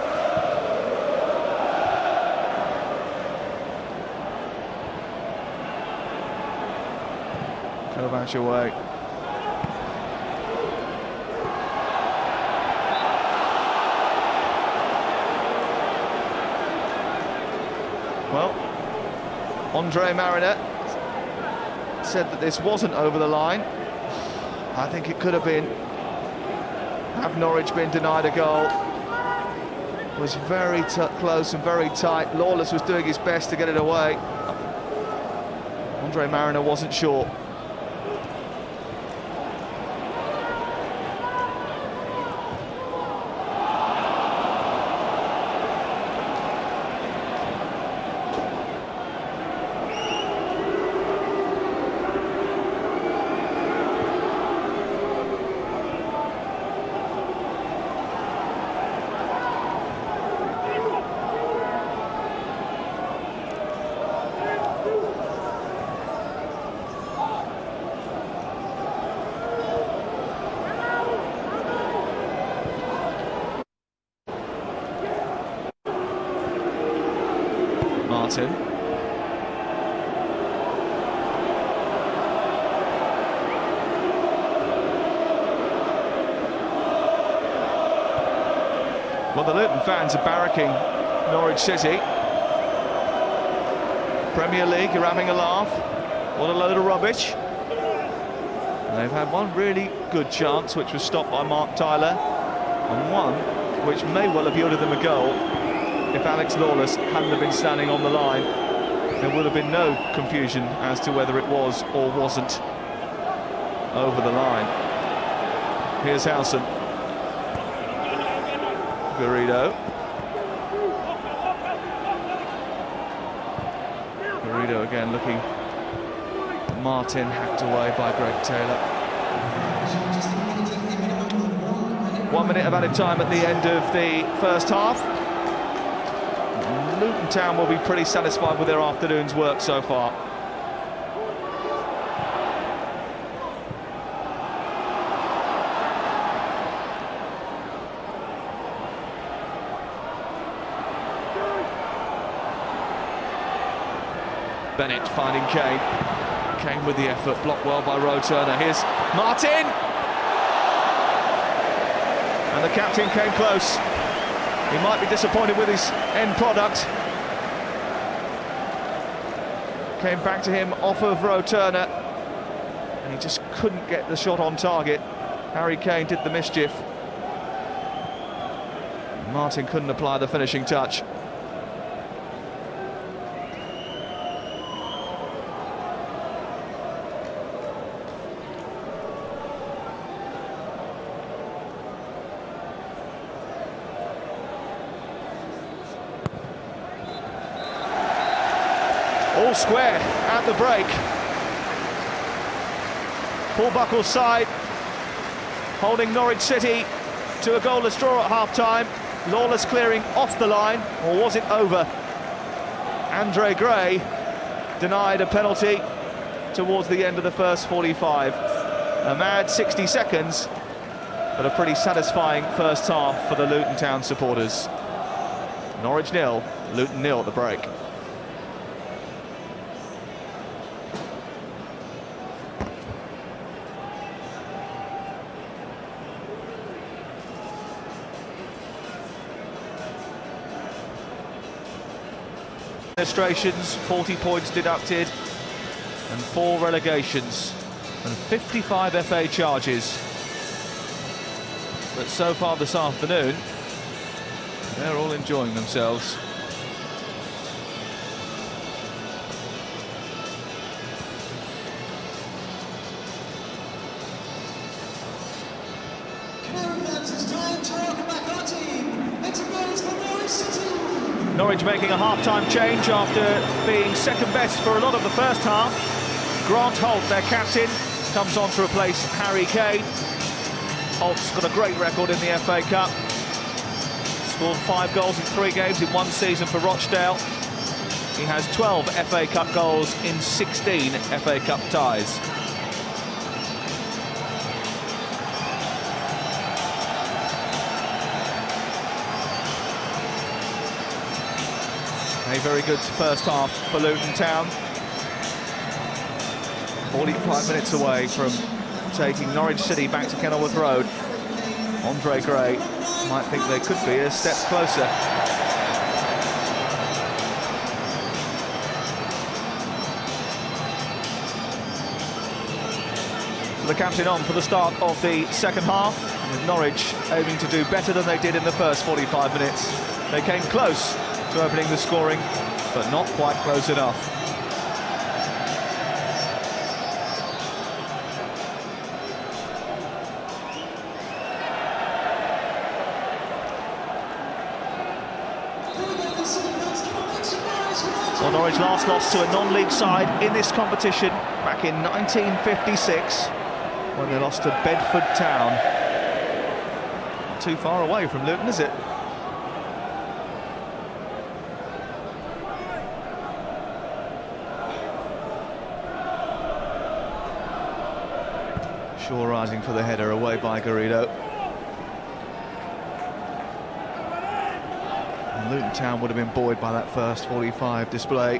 Go about your way. Well, Andre Mariner said that this wasn't over the line. I think it could have been. Have Norwich been denied a goal? It was very close and very tight. Lawless was doing his best to get it away. Andre Mariner wasn't sure. Martin. Well, the Luton fans are barracking Norwich City. Premier League, you're having a laugh. What a load of rubbish. They've had one really good chance, which was stopped by Mark Tyler, and one which may well have yielded them a goal. If Alex Lawless hadn't have been standing on the line, there would have been no confusion as to whether it was or wasn't over the line. Here's Howson. Garrido. Garrido again looking. Martin hacked away by Greg Taylor. 1 minute of added time at the end of the first half. Luton Town will be pretty satisfied with their afternoon's work so far. Bennett finding Kane. Kane with the effort, blocked well by Rowe Turner. Here's Martin! And the captain came close. He might be disappointed with his end product. Came back to him off of Rowe Turner, and he just couldn't get the shot on target. Harry Kane did the mischief. Martin couldn't apply the finishing touch. All square at the break. Paul Buckle's side holding Norwich City to a goalless draw at half-time. Lawless clearing off the line, or was it over? Andre Gray denied a penalty towards the end of the first 45. A mad 60 seconds, but a pretty satisfying first half for the Luton Town supporters. Norwich 0, Luton 0 at the break. Administrations, 40 points deducted, and 4 relegations, and 55 FA charges. But so far this afternoon, they're all enjoying themselves. Norwich making a half-time change after being second best for a lot of the first half. Grant Holt, their captain, comes on to replace Harry Kane. Holt's got a great record in the FA Cup. Scored 5 goals in 3 games in 1 season for Rochdale. He has 12 FA Cup goals in 16 FA Cup ties. A very good first half for Luton Town. 45 minutes away from taking Norwich City back to Carrow Road. Andre Gray might think they could be a step closer. So the captain on for the start of the second half, with Norwich aiming to do better than they did in the first 45 minutes. They came close to opening the scoring, but not quite close enough. Well, Norwich last lost to a non-league side in this competition back in 1956 when they lost to Bedford Town. Not too far away from Luton, is it? Shaw rising for the header, away by Garrido. And Luton Town would have been buoyed by that first 45 display.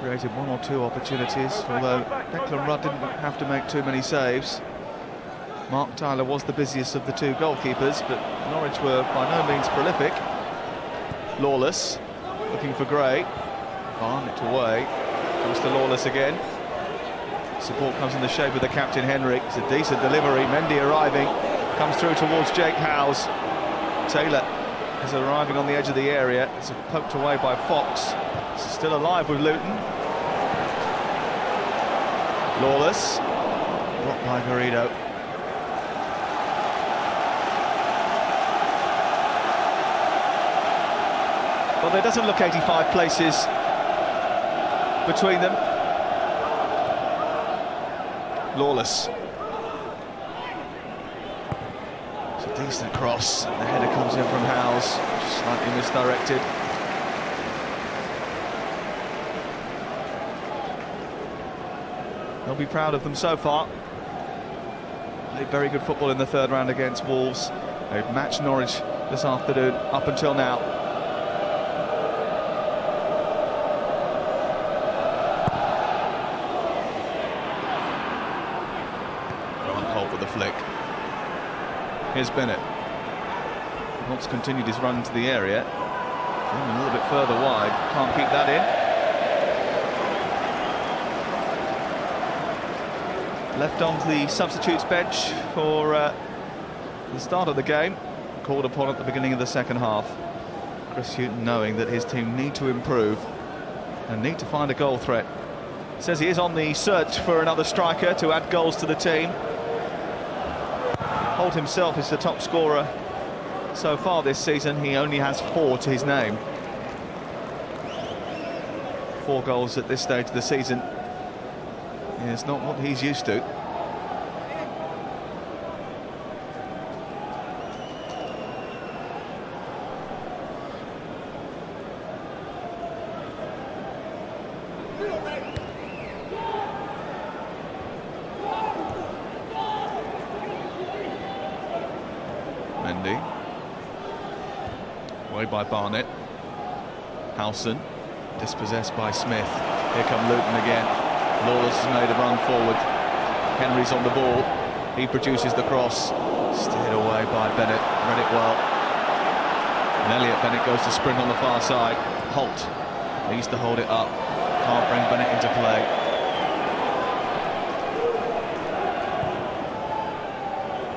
Created 1 or 2 opportunities, although Declan Rudd didn't have to make too many saves. Mark Tyler was the busiest of the 2 goalkeepers, but Norwich were by no means prolific. Lawless looking for Gray. Barnett away. Comes to Lawless again. Support comes in the shape of the captain, Henry. It's a decent delivery. Mendy arriving. Comes through towards Jake Howes. Taylor is arriving on the edge of the area. It's poked away by Fox. It's still alive with Luton. Lawless. Blocked by Garrido. Well, there doesn't look 85 places between them. Lawless. It's a decent cross. The header comes in from Howes, slightly misdirected. They'll be proud of them so far. Played very good football in the 3rd round against Wolves. They've matched Norwich this afternoon up until now. With the flick. Here's Bennett. Holt's continued his run into the area. A little bit further wide. Can't keep that in. Left onto the substitutes bench for the start of the game. Called upon at the beginning of the second half. Chris Hughton knowing that his team need to improve and need to find a goal threat. Says he is on the search for another striker to add goals to the team. Holt himself is the top scorer so far this season. He only has 4 to his name. 4 goals at this stage of the season. It's not what he's used to. Mendy. Away by Barnett. Howson. Dispossessed by Smith. Here come Luton again. Lawless has made a run forward. Henry's on the ball. He produces the cross. Steered away by Bennett. Read it well. And Elliot Bennett goes to sprint on the far side. Holt needs to hold it up. Can't bring Bennett into play.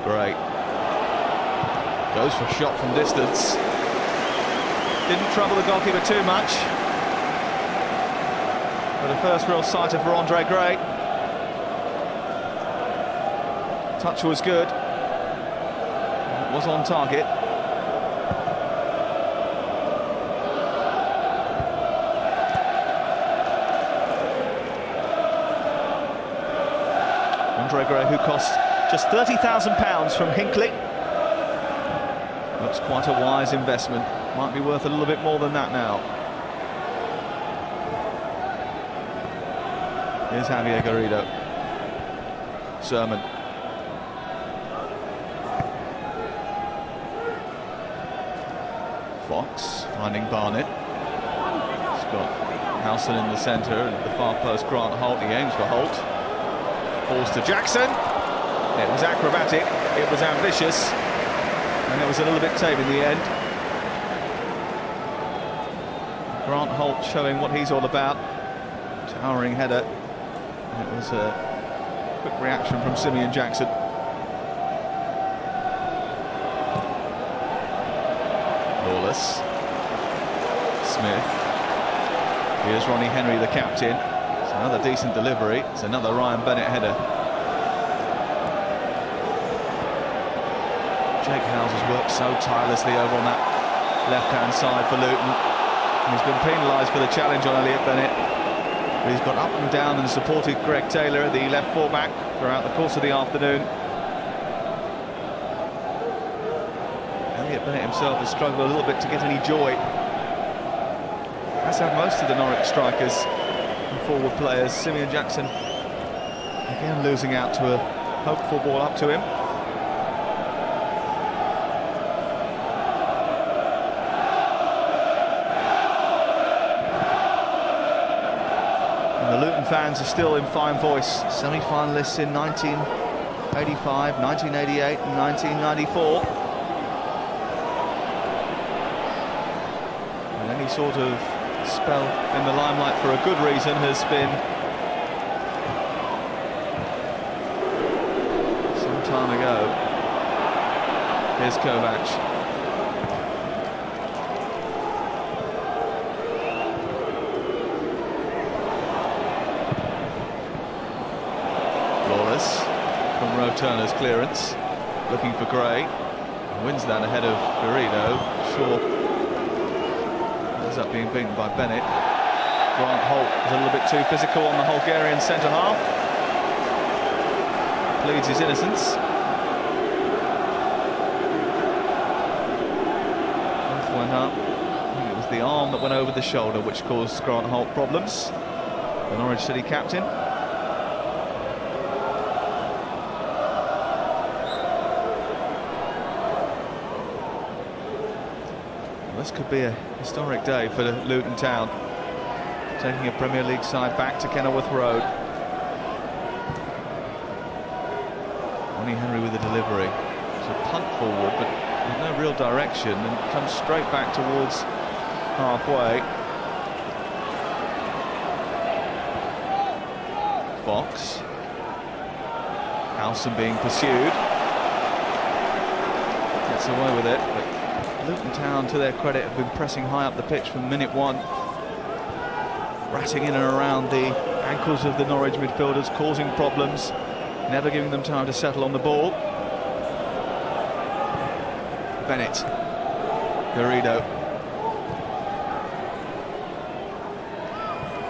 Great. Goes for a shot from distance. Didn't trouble the goalkeeper too much. But the first real sighter for Andre Gray. Touch was good. It was on target. Andre Gray, who cost just £30,000 from Hinckley. Looks quite a wise investment. Might be worth a little bit more than that now. Here's Javier Garrido. Sermon. Fox finding Barnett. He's got Howson in the centre, and at the far post Grant Holt. He aims for Holt. Balls to Jackson. It was acrobatic, it was ambitious, and it was a little bit tame in the end. Grant Holt showing what he's all about. Towering header. It was a quick reaction from Simeon Jackson. Lawless. Smith. Here's Ronnie Henry, the captain. It's another decent delivery. It's another Ryan Bennett header. Jake Howes has worked so tirelessly over on that left-hand side for Luton. He's been penalised for the challenge on Elliot Bennett. But he's gone up and down and supported Greg Taylor, the left fullback, throughout the course of the afternoon. Elliot Bennett himself has struggled a little bit to get any joy. As have most of the Norwich strikers and forward players. Simeon Jackson again losing out to a hopeful ball up to him. And the Luton fans are still in fine voice. Semi-finalists in 1985, 1988 and 1994. And any sort of spell in the limelight for a good reason has been some time ago. Here's Kovac. Lawless from Roe Turner's clearance, looking for Gray, wins that ahead of Garrido. Shaw ends up being beaten by Bennett. Grant Holt is a little bit too physical on the Bulgarian centre half. Pleads his innocence. Both went up. I think it was the arm that went over the shoulder which caused Grant Holt problems. The Norwich City captain. This could be a historic day for Luton Town, taking a Premier League side back to Kenilworth Road. Ronnie Henry with the delivery. It's a punt forward, but with no real direction, and comes straight back towards halfway. Fox. Howson being pursued. Gets away with it, but Luton Town, to their credit, have been pressing high up the pitch from minute one, ratting in and around the ankles of the Norwich midfielders, causing problems, never giving them time to settle on the ball. Bennett, Garrido.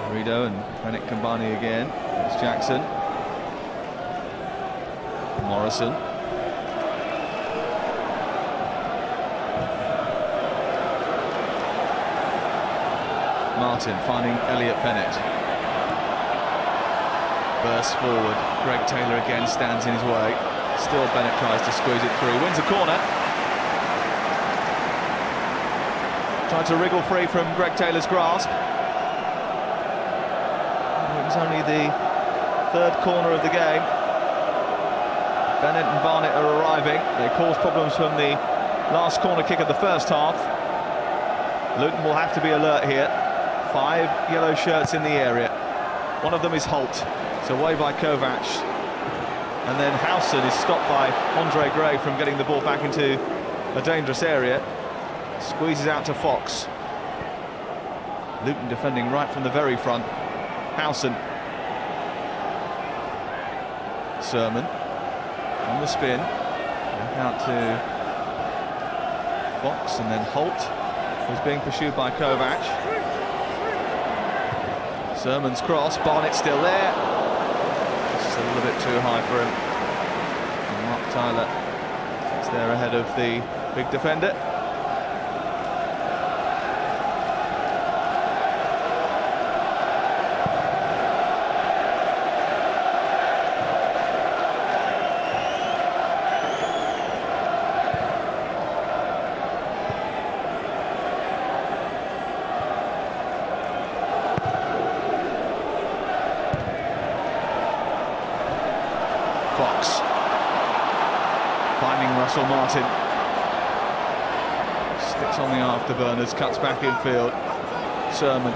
Garrido and Bennett combining again. It's Jackson. Morrison. Martin finding Elliot Bennett. Bursts forward. Greg Taylor again stands in his way. Still Bennett tries to squeeze it through. Wins a corner. Tried to wriggle free from Greg Taylor's grasp. It was only the third corner of the game. Bennett and Barnett are arriving. They caused problems from the last corner kick of the first half. Luton will have to be alert here. 5 yellow shirts in the area. One of them is Holt. It's away by Kovac. And then Howson is stopped by Andre Gray from getting the ball back into a dangerous area. Squeezes out to Fox. Luton defending right from the very front. Howson. Sermon on the spin. Back out to Fox, and then Holt, who's being pursued by Kovac. Sermon's cross. Barnett's still there. Just a little bit too high for him. And Mark Tyler is there ahead of the big defender. Fox finding Russell Martin, sticks on the afterburners, cuts back infield. Sermon,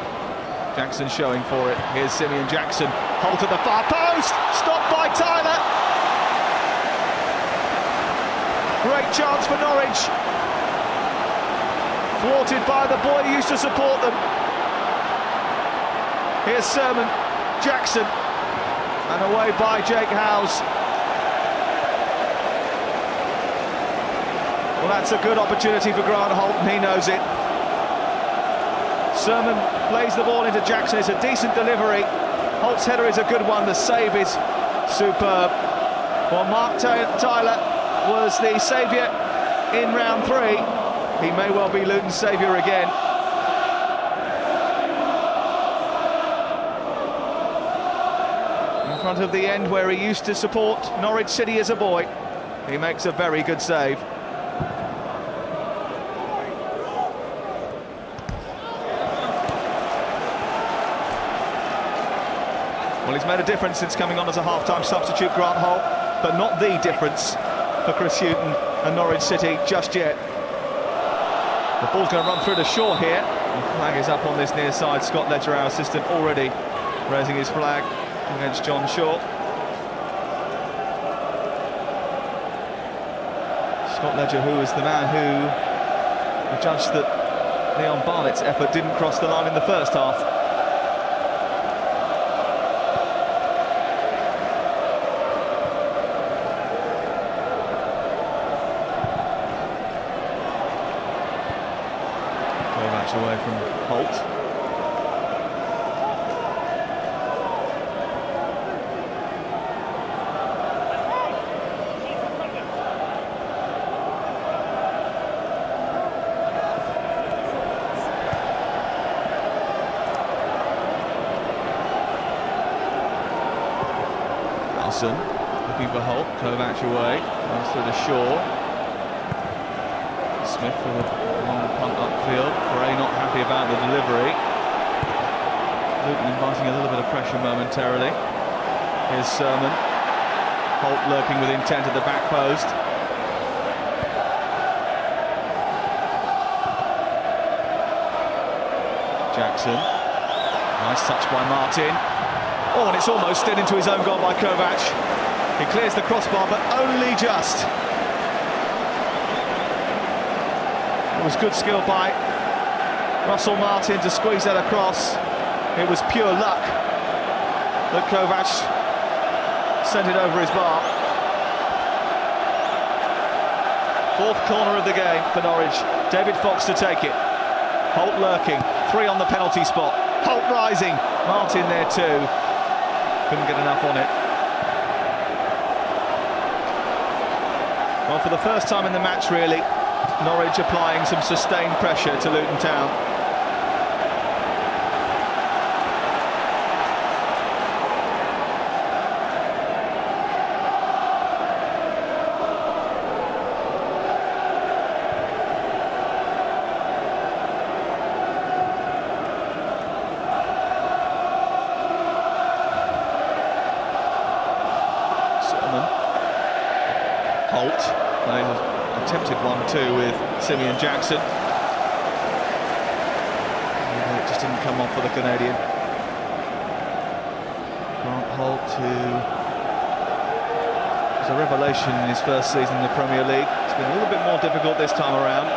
Jackson showing for it. Here's Simeon Jackson, Holt at the far post, stopped by Tyler. Great chance for Norwich, thwarted by the boy who used to support them. Here's Sermon, Jackson, and away by Jake Howes. Well, that's a good opportunity for Grant Holt, and he knows it. Sermon plays the ball into Jackson. It's a decent delivery. Holt's header is a good one. The save is superb. Well, Mark Tyler was the saviour in round 3. He may well be Luton's saviour again. In front of the end where he used to support Norwich City as a boy. He makes a very good save. Well, he's made a difference since coming on as a half-time substitute, Grant Holt, but not the difference for Chris Hughton and Norwich City just yet. The ball's going to run through to Shaw here. The flag is up on this near side. Scott Ledger, our assistant, already raising his flag against John Shaw. Scott Ledger, who was the man who judged that Leon Barnett's effort didn't cross the line in the first half. Away from Holt. Nelson looking for Holt. Kovac away. Runs through to Shaw. Smith with a long punt upfield. Gray not happy about the delivery. Luton inviting a little bit of pressure momentarily. Here's Sermon. Holt lurking with intent at the back post. Jackson. Nice touch by Martin. Oh, and it's almost slid into his own goal by Kovac. He clears the crossbar, but only just. It was good skill by Russell Martin to squeeze that across. It was pure luck that Kovac sent it over his bar. Fourth corner of the game for Norwich. David Fox to take it. Holt lurking. 3 on the penalty spot. Holt rising. Martin there too. Couldn't get enough on it. Well, for the first time in the match, really, Norwich applying some sustained pressure to Luton Town. Sermon. Holt plays an attempted 1-2 with Simeon Jackson. It just didn't come off for the Canadian. Grant Holt, who was a revelation in his first season in the Premier League. It's been a little bit more difficult this time around.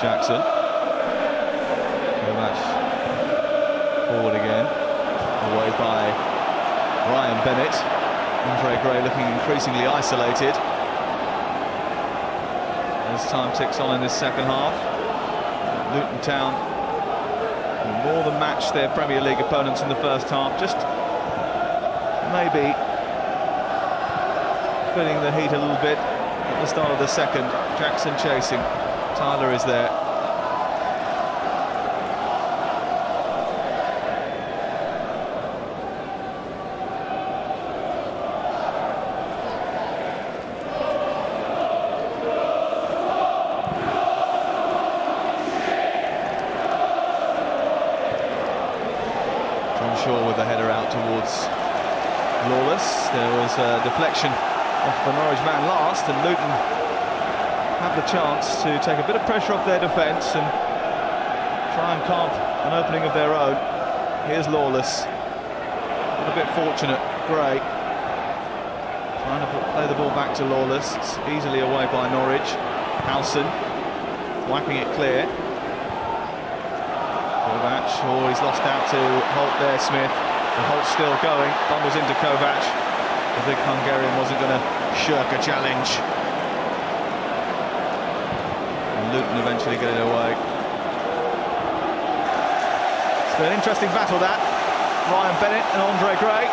Jackson. Kovac forward again. Away by Ryan Bennett. Andre Gray looking increasingly isolated as time ticks on in this second half. Luton Town more than matched their Premier League opponents in the first half. Just maybe feeling the heat a little bit at the start of the second. Jackson chasing. Tyler is there. John Shaw with the header out towards Lawless. There was a deflection off the Norwich man last, and Luton have the chance to take a bit of pressure off their defence and try and carve an opening of their own. Here's Lawless. A bit fortunate. Gray trying to play the ball back to Lawless. It's easily away by Norwich. Howson wiping it clear. Kovac, oh, he's lost out to Holt there, Smith. And Holt's still going, bundles into Kovac. The big Hungarian wasn't going to shirk a challenge. Luton eventually get it away. It's been an interesting battle, that. Ryan Bennett and Andre Gray.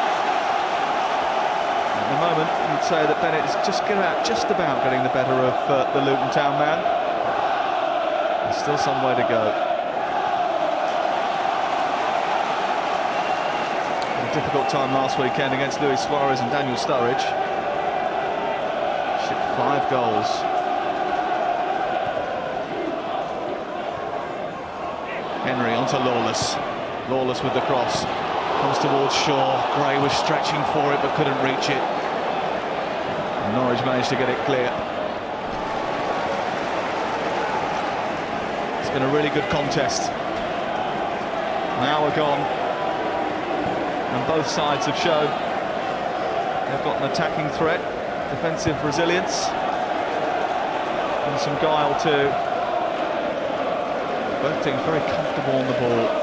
At the moment, you'd say that Bennett is just about getting the better of the Luton Town man. There's still some way to go. A difficult time last weekend against Luis Suarez and Daniel Sturridge. Shipped 5 goals. Henry onto Lawless. Lawless with the cross. Comes towards Shaw. Gray was stretching for it but couldn't reach it. And Norwich managed to get it clear. It's been a really good contest. An hour gone. And both sides have shown they've got an attacking threat, defensive resilience, and some guile too. Both teams very comfortable on the ball.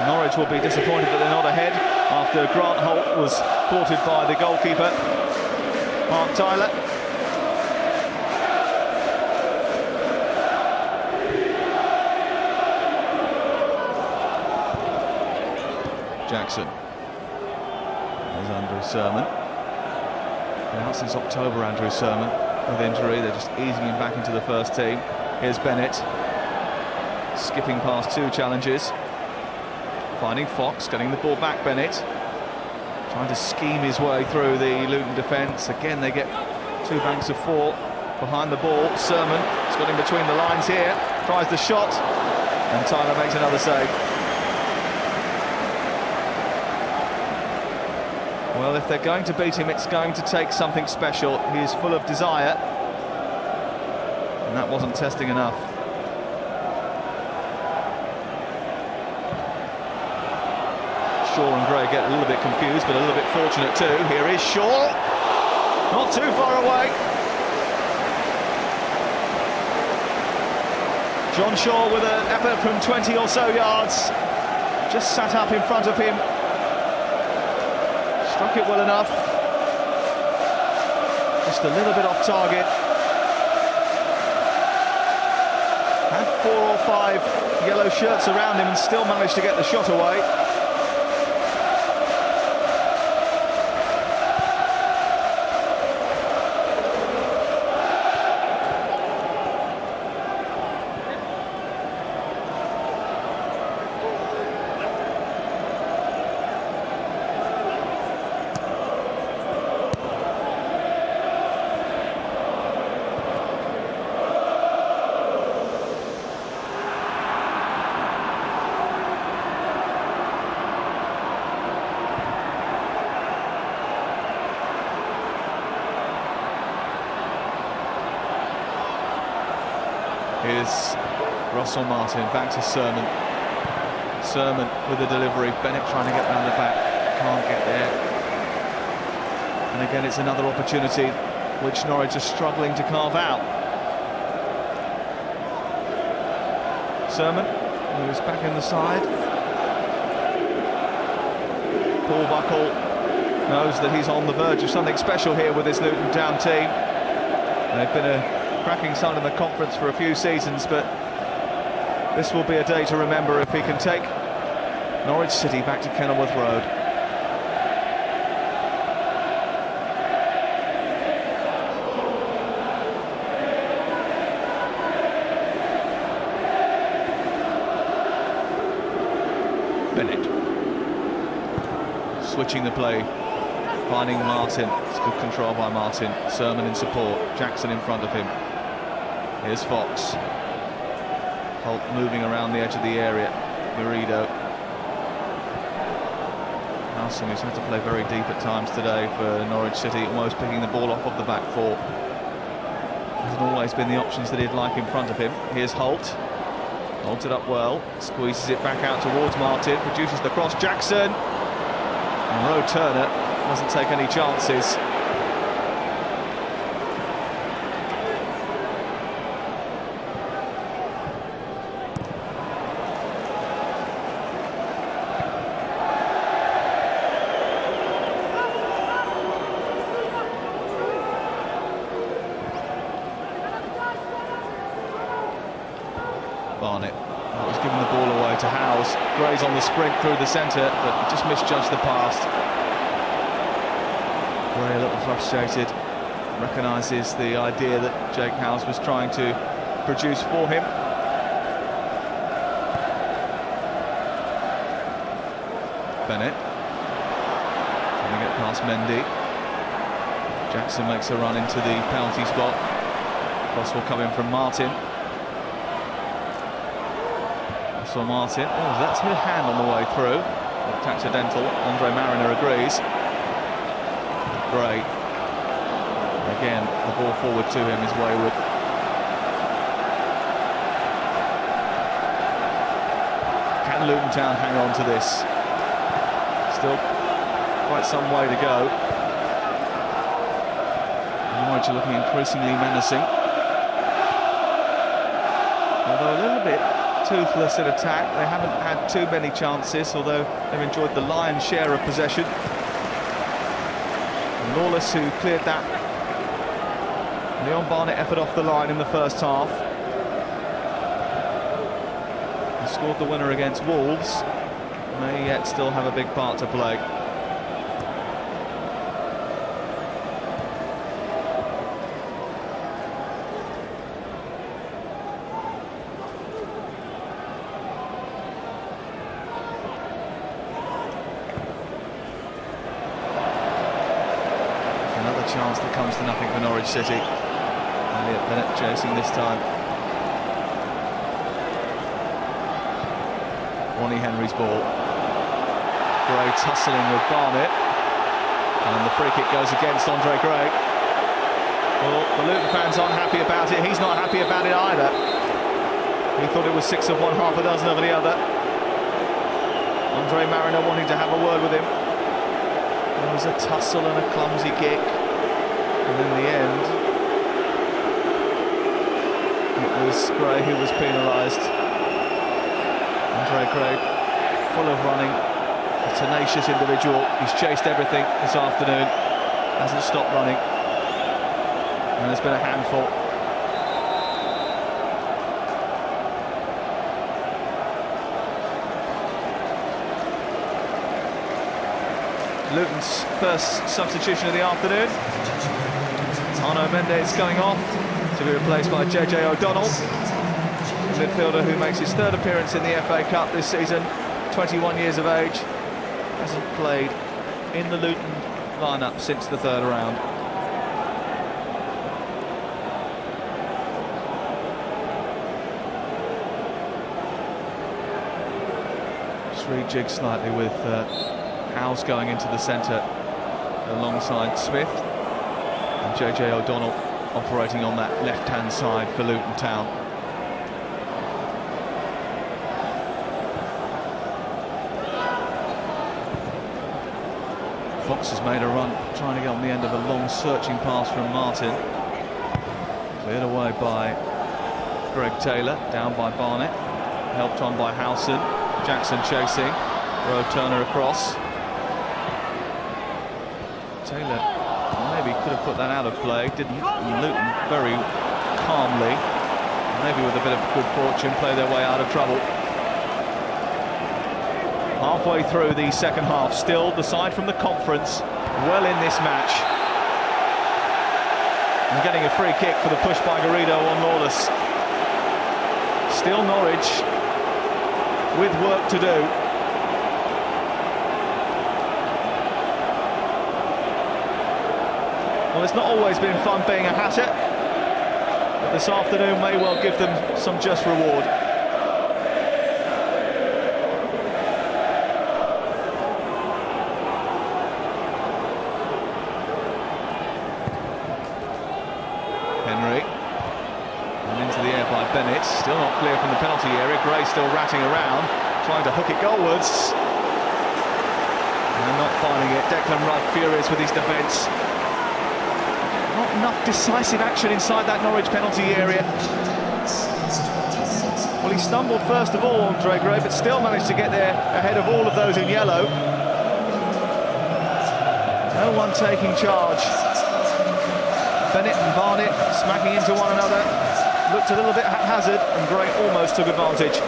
Norwich will be disappointed that they're not ahead after Grant Holt was thwarted by the goalkeeper, Mark Tyler. Jackson. There's Andrew Sermon. Been out since October, Andrew Sermon. With injury, they're just easing him back into the first team. Here's Bennett, skipping past 2 challenges, finding Fox, getting the ball back. Bennett trying to scheme his way through the Luton defence. Again, they get 2 banks of 4 behind the ball. Sermon has got in between the lines here, tries the shot, and Tyler makes another save. Well, if they're going to beat him, it's going to take something special. He is full of desire, and that wasn't testing enough. Shaw and Gray get a little bit confused, but a little bit fortunate too. Here is Shaw, not too far away. John Shaw with an effort from 20 or so yards, just sat up in front of him. Struck it well enough. Just a little bit off target. Had 4 or 5 yellow shirts around him and still managed to get the shot away. Russell Martin, back to Sermon. Sermon with the delivery. Bennett trying to get round the back. Can't get there. And again, it's another opportunity which Norwich are struggling to carve out. Sermon, who's back in the side. Paul Buckle knows that he's on the verge of something special here with this Luton Town team. They've been a cracking side in the conference for a few seasons, but this will be a day to remember if he can take Norwich City back to Kenilworth Road. Bennett switching the play, finding Martin. It's good control by Martin. Sermon in support, Jackson in front of him. Here's Fox. Holt moving around the edge of the area. Garrido. Howson, who's had to play very deep at times today for Norwich City, almost picking the ball off of the back four. Hasn't always been the options that he'd like in front of him. Here's Holt. Holds it up well, squeezes it back out towards Martin, produces the cross. Jackson. And Rowe Turner doesn't take any chances. Barnett. Oh, he's given the ball away to Howes. Gray's on the sprint through the centre, but just misjudged the pass. Gray a little frustrated. Recognises the idea that Jake Howes was trying to produce for him. Bennett trying to get past Mendy. Jackson makes a run into the penalty spot. Cross will come in from Martin. So Martin, oh, that's his hand on the way through. Looked accidental. Andre Mariner agrees. Gray. Again, the ball forward to him is wayward. Can Luton Town hang on to this? Still quite some way to go. Norwich are looking increasingly menacing. Although a little bit toothless in attack. They haven't had too many chances, although they've enjoyed the lion's share of possession. And Lawless, who cleared that Leon Barnett effort off the line in the first half. He scored the winner against Wolves. May yet still have a big part to play. Chance that comes to nothing for Norwich City. Elliot Bennett chasing this time. Ronnie Henry's ball. Gray tussling with Barnett, and the free kick goes against Andre Gray. Well, the Luton fans aren't happy about it. He's not happy about it either. He thought it was 6 of one, half a dozen of the other. Andre Mariner wanting to have a word with him. There was a tussle and a clumsy kick. And in the end, it was Gray who was penalised. Andre Gray, full of running, a tenacious individual. He's chased everything this afternoon, hasn't stopped running, and there's been a handful. Luton's first substitution of the afternoon. Arno Mendes going off to be replaced by JJ O'Donnell, a midfielder who makes his third appearance in the FA Cup this season, 21 years of age, hasn't played in the Luton lineup since the third round. Just rejig slightly with Howes going into the centre alongside Smith. And JJ O'Donnell operating on that left-hand side for Luton Town. Fox has made a run, trying to get on the end of a long searching pass from Martin. Cleared away by Greg Taylor, down by Barnett, helped on by Howson. Jackson chasing, Rowe Turner across. Taylor maybe could have put that out of play, didn't. And Luton very calmly, maybe with a bit of good fortune, play their way out of trouble. Halfway through the second half, still the side from the conference well in this match. And getting a free kick for the push by Garrido on Lawless. Still Norwich with work to do. Well, it's not always been fun being a Hatter, but this afternoon may well give them some just reward. Henry, and into the air by Bennett, still not clear from the penalty area. Gray still ratting around, trying to hook it goalwards, and not finding it. Declan Rudd furious with his defence. Not enough decisive action inside that Norwich penalty area. Well, he stumbled first of all, Andre Gray, but still managed to get there ahead of all of those in yellow. No one taking charge. Bennett and Barnett smacking into one another. Looked a little bit haphazard, and Gray almost took advantage.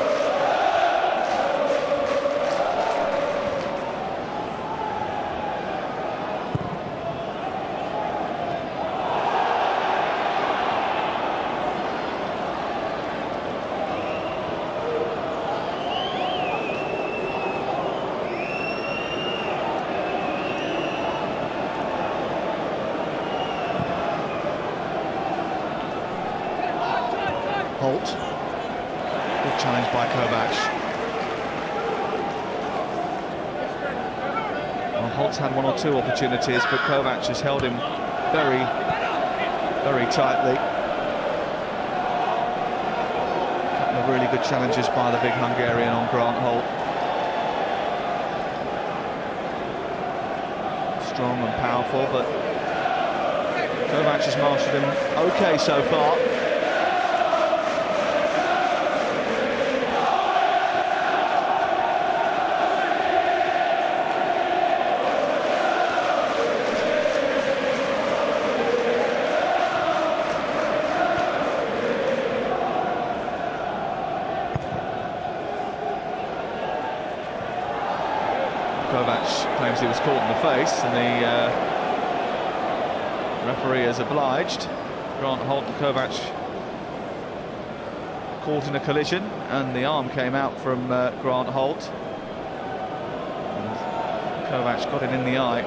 Holt. Good challenge by Kovac. Well, Holt's had one or two opportunities, but Kovac has held him very, very tightly. A couple of really good challenges by the big Hungarian on Grant Holt. Strong and powerful, but Kovac has mastered him okay so far. Kovac claims he was caught in the face, and the referee is obliged. Grant Holt and Kovac caught in a collision, and the arm came out from Grant Holt. And Kovac got it in the eye.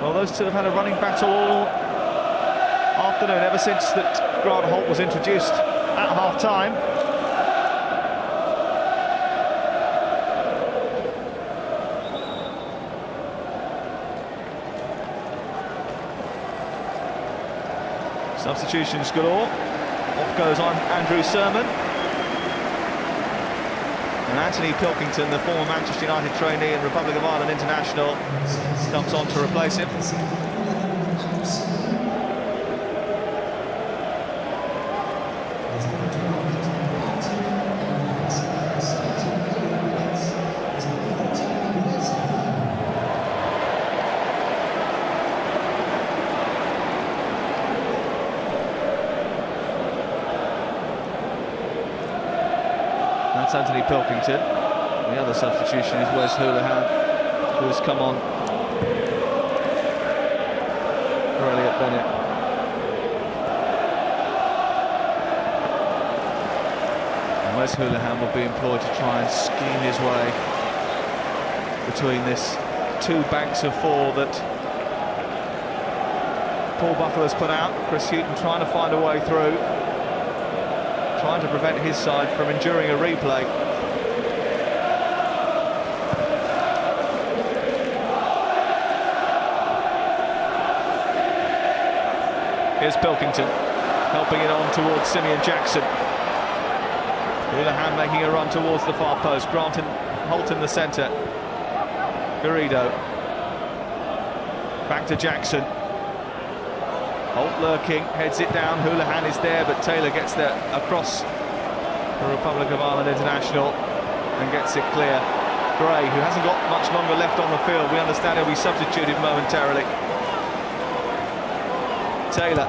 Well, those two have had a running battle all afternoon, ever since that Grant Holt was introduced at half-time. Substitutions galore. Off goes on Andrew Sermon. And Anthony Pilkington, the former Manchester United trainee and Republic of Ireland international, comes on to replace him. That's Anthony Pilkington. The other substitution is Wes Houlihan, who has come on for Elliot Bennett. And Wes Houlihan will be employed to try and scheme his way between this two banks of four that Paul Buckle has put out. Chris Hughton trying to find a way through, trying to prevent his side from enduring a replay. Here's Pilkington, helping it on towards Simeon Jackson. Houlihan making a run towards the far post. Grant and Holt in the centre. Garrido. Back to Jackson. Holt lurking, heads it down. Houlihan is there, but Taylor gets there across the Republic of Ireland international and gets it clear. Gray, who hasn't got much longer left on the field, we understand he'll be substituted momentarily. Taylor.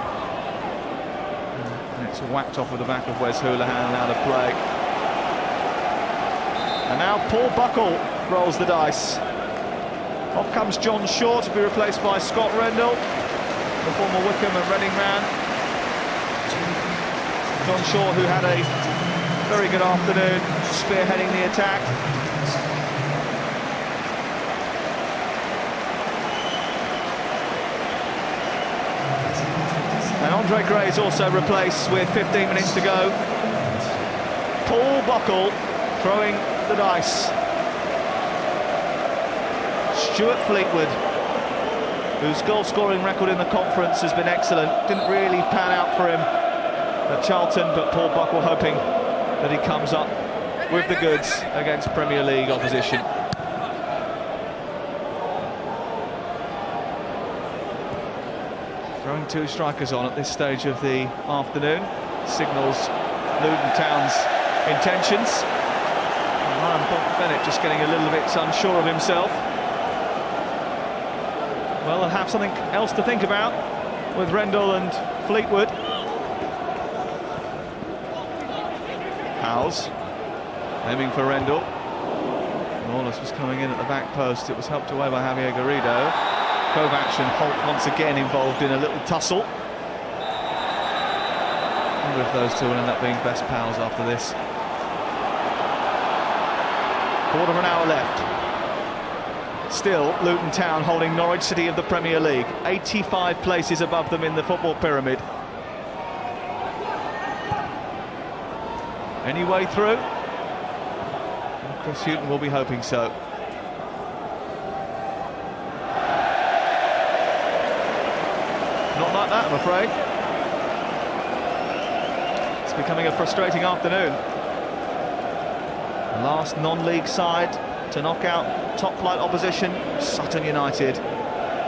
And it's whacked off of the back of Wes Houlihan, out of play. And now Paul Buckle rolls the dice. Off comes John Shaw to be replaced by Scott Rendell, the former Wycombe and Reading man. John Shaw, who had a very good afternoon spearheading the attack. And Andre Gray is also replaced with 15 minutes to go. Paul Buckle throwing the dice. Stuart Fleetwood, whose goal-scoring record in the conference has been excellent, didn't really pan out for him at Charlton, but Paul Buckle hoping that he comes up with the goods against Premier League opposition. Throwing two strikers on at this stage of the afternoon signals Luton Town's intentions. Ryan Bennett just getting a little bit unsure of himself. Well, they'll have something else to think about with Rendell and Fleetwood. Howes aiming for Rendell. Lawless was coming in at the back post. It was helped away by Javier Garrido. Kovac and Holt once again involved in a little tussle. I wonder if those two will end up being best pals after this. Quarter of an hour left. Still, Luton Town holding Norwich City of the Premier League, 85 places above them in the football pyramid. Any way through? Well, Chris Hughton will be hoping so. Not like that, I'm afraid. It's becoming a frustrating afternoon. The last non-league side to knock out top-flight opposition, Sutton United,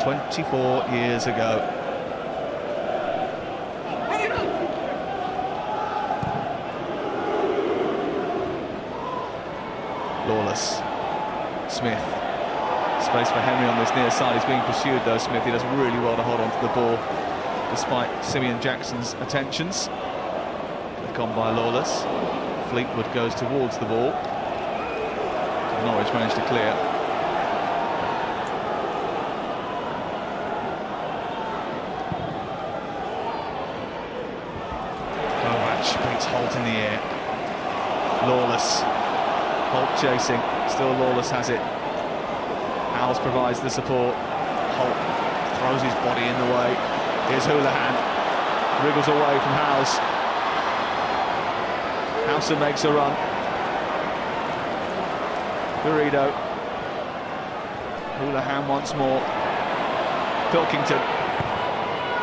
24 years ago. Lawless. Smith. Space for Henry on this near side. He's being pursued though, Smith. He does really well to hold on to the ball, despite Simeon Jackson's attentions. Flick on by Lawless. Fleetwood goes towards the ball. Norwich managed to clear. Kovac beats Holt in the air. Lawless. Holt chasing. Still Lawless has it. Howes provides the support. Holt throws his body in the way. Here's Houlihan. Wriggles away from Howes. Howson makes a run. Garrido. Houlihan once more. Pilkington.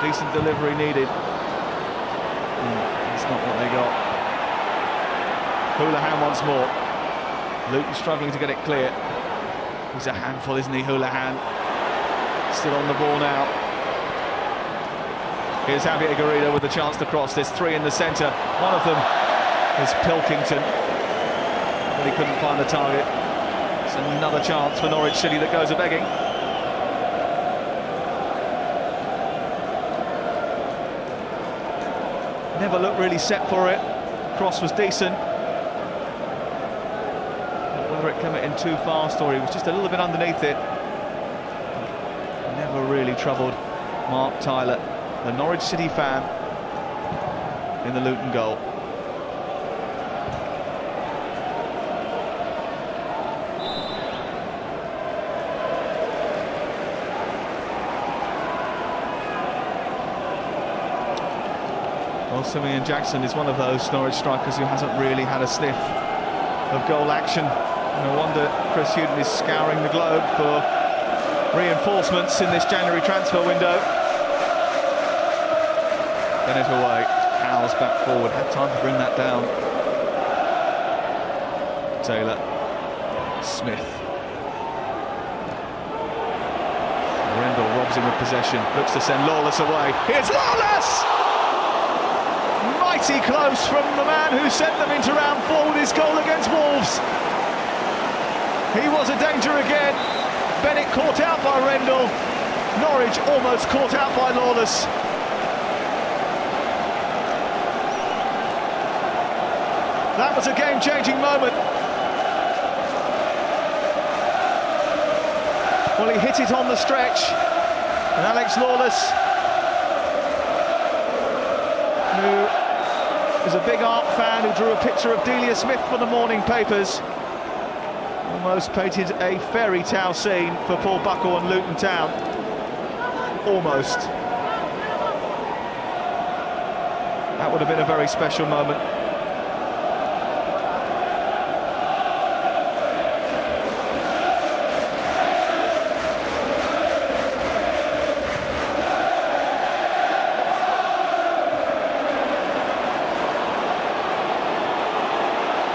Decent delivery needed. That's not what they got. Houlihan once more. Luton struggling to get it clear. He's a handful, isn't he, Houlihan? Still on the ball now. Here's Javier Garrido with the chance to cross. There's three in the centre. One of them is Pilkington, but he couldn't find the target. It's another chance for Norwich City that goes a-begging. Never looked really set for it. Cross was decent. But whether it came in too fast or he was just a little bit underneath it, never really troubled Mark Tyler, the Norwich City fan in the Luton goal. Well, Simeon Jackson is one of those Norwich strikers who hasn't really had a sniff of goal action. No wonder Chris Hughton is scouring the globe for reinforcements in this January transfer window. Bennett away, Howes back forward, had time to bring that down. Taylor, Smith. Rendell robs comes in with possession, looks to send Lawless away. Here's Lawless! Mighty close from the man who sent them into round 4 with his goal against Wolves. He was a danger again. Bennett caught out by Rendell. Norwich almost caught out by Lawless. That was a game-changing moment. Well, he hit it on the stretch, and Alex Lawless, who is a big art fan, who drew a picture of Delia Smith for the morning papers, almost painted a fairy tale scene for Paul Buckle and Luton Town. Almost. That would have been a very special moment.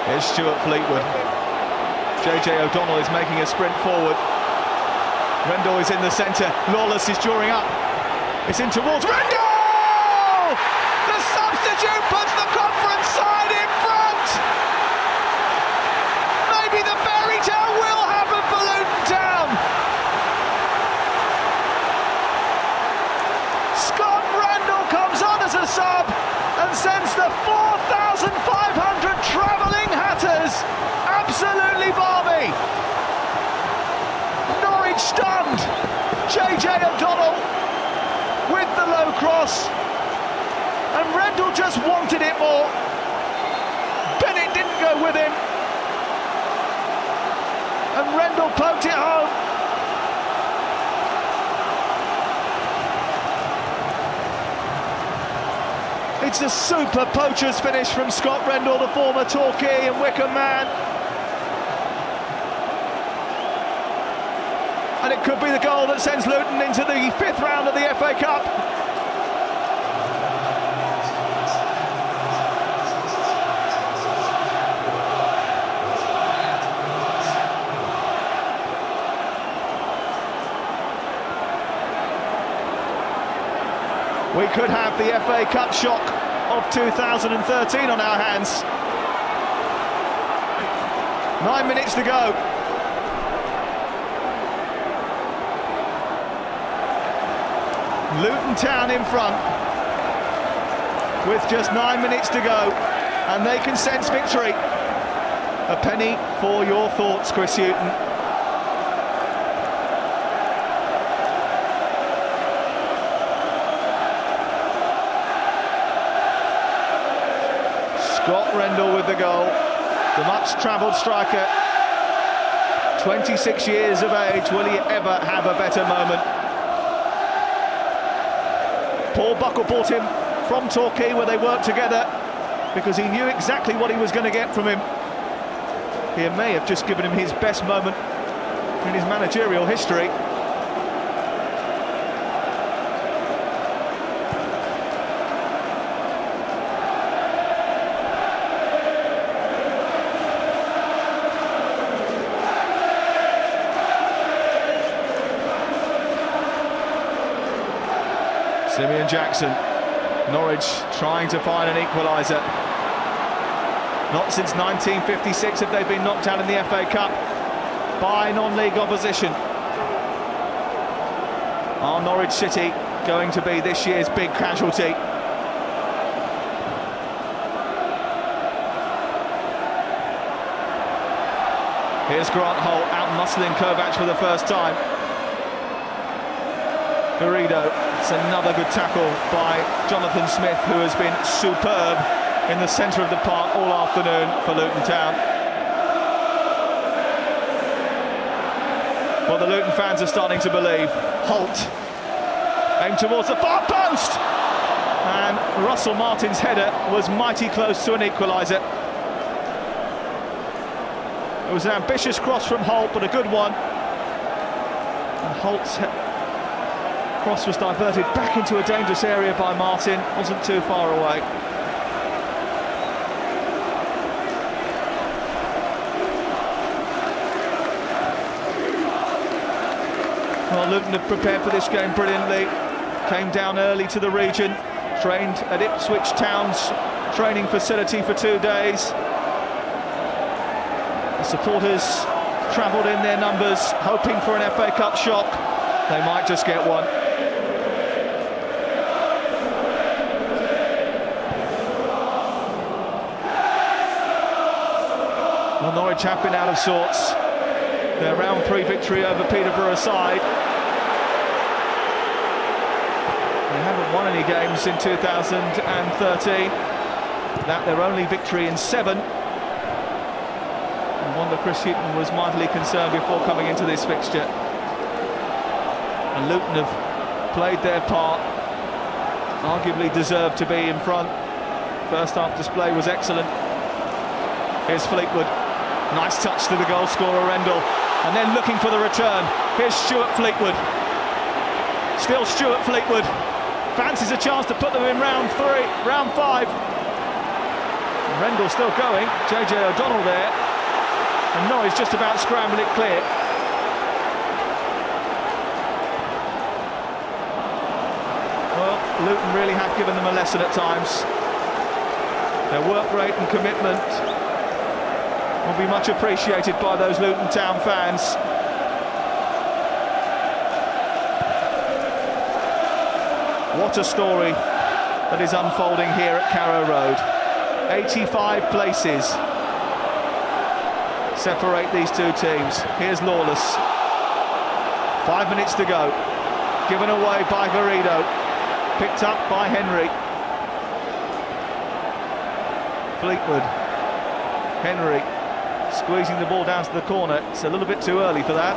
Here's Stuart Fleetwood. JJ O'Donnell is making a sprint forward. Rendell is in the centre. Lawless is drawing up. It's in towards Rendell! The substitute puts the conference side in front! Maybe the fairy tale will happen for Luton Town! Scott Rendell comes on as a sub and sends the 4,500 travelling Hatters absolutely balmy. Norwich stunned. JJ O'Donnell with the low cross, and Rendell just wanted it more. Bennett didn't go with him, and Rendell poked it home. It's a super poacher's finish from Scott Rendell, the former Torquay and Wycombe man. And it could be the goal that sends Luton into the 5th round of the FA Cup. We could have the FA Cup shock of 2013 on our hands. 9 minutes to go. Luton Town in front with just 9 minutes to go, and they can sense victory. A penny for your thoughts, Chris Hughton. Scott Rendell with the goal, the much-travelled striker, 26 years of age. Will he ever have a better moment? Paul Buckle bought him from Torquay, where they worked together, because he knew exactly what he was going to get from him. He may have just given him his best moment in his managerial history. Simeon Jackson, Norwich trying to find an equaliser. Not since 1956 have they been knocked out in the FA Cup by non-league opposition. Are Norwich City going to be this year's big casualty? Here's Grant Holt out-muscling Kovac for the first time. Garrido, it's another good tackle by Jonathan Smith, who has been superb in the centre of the park all afternoon for Luton Town. Well, the Luton fans are starting to believe. Holt aimed towards the far post, and Russell Martin's header was mighty close to an equaliser. It was an ambitious cross from Holt, but a good one. And Holt's cross was diverted back into a dangerous area by Martin, wasn't too far away. Well, Well, Luton have prepared for this game brilliantly. Came down early to the region, trained at Ipswich Town's training facility for 2 days. The supporters travelled in their numbers, hoping for an FA Cup shock. They might just get one. Well, Norwich have been out of sorts. Their round 3 victory over Peterborough side. They haven't won any games in 2013. That their only victory in 7. And wonder Chris Hughton was mightily concerned before coming into this fixture. And Luton have played their part. Arguably deserved to be in front. First half display was excellent. Here's Fleetwood. Nice touch to the goal scorer, Rendell. And then looking for the return. Here's Stuart Fleetwood. Still Stuart Fleetwood. Fancies a chance to put them in round 5. And Rendell still going. JJ O'Donnell there. And Norwich just about scramble it clear. Well, Luton really have given them a lesson at times. Their work rate and commitment will be much appreciated by those Luton Town fans. What a story that is unfolding here at Carrow Road. 85 places separate these two teams. Here's Lawless. 5 minutes to go. Given away by Garrido. Picked up by Henry. Fleetwood. Henry squeezing the ball down to the corner. It's a little bit too early for that.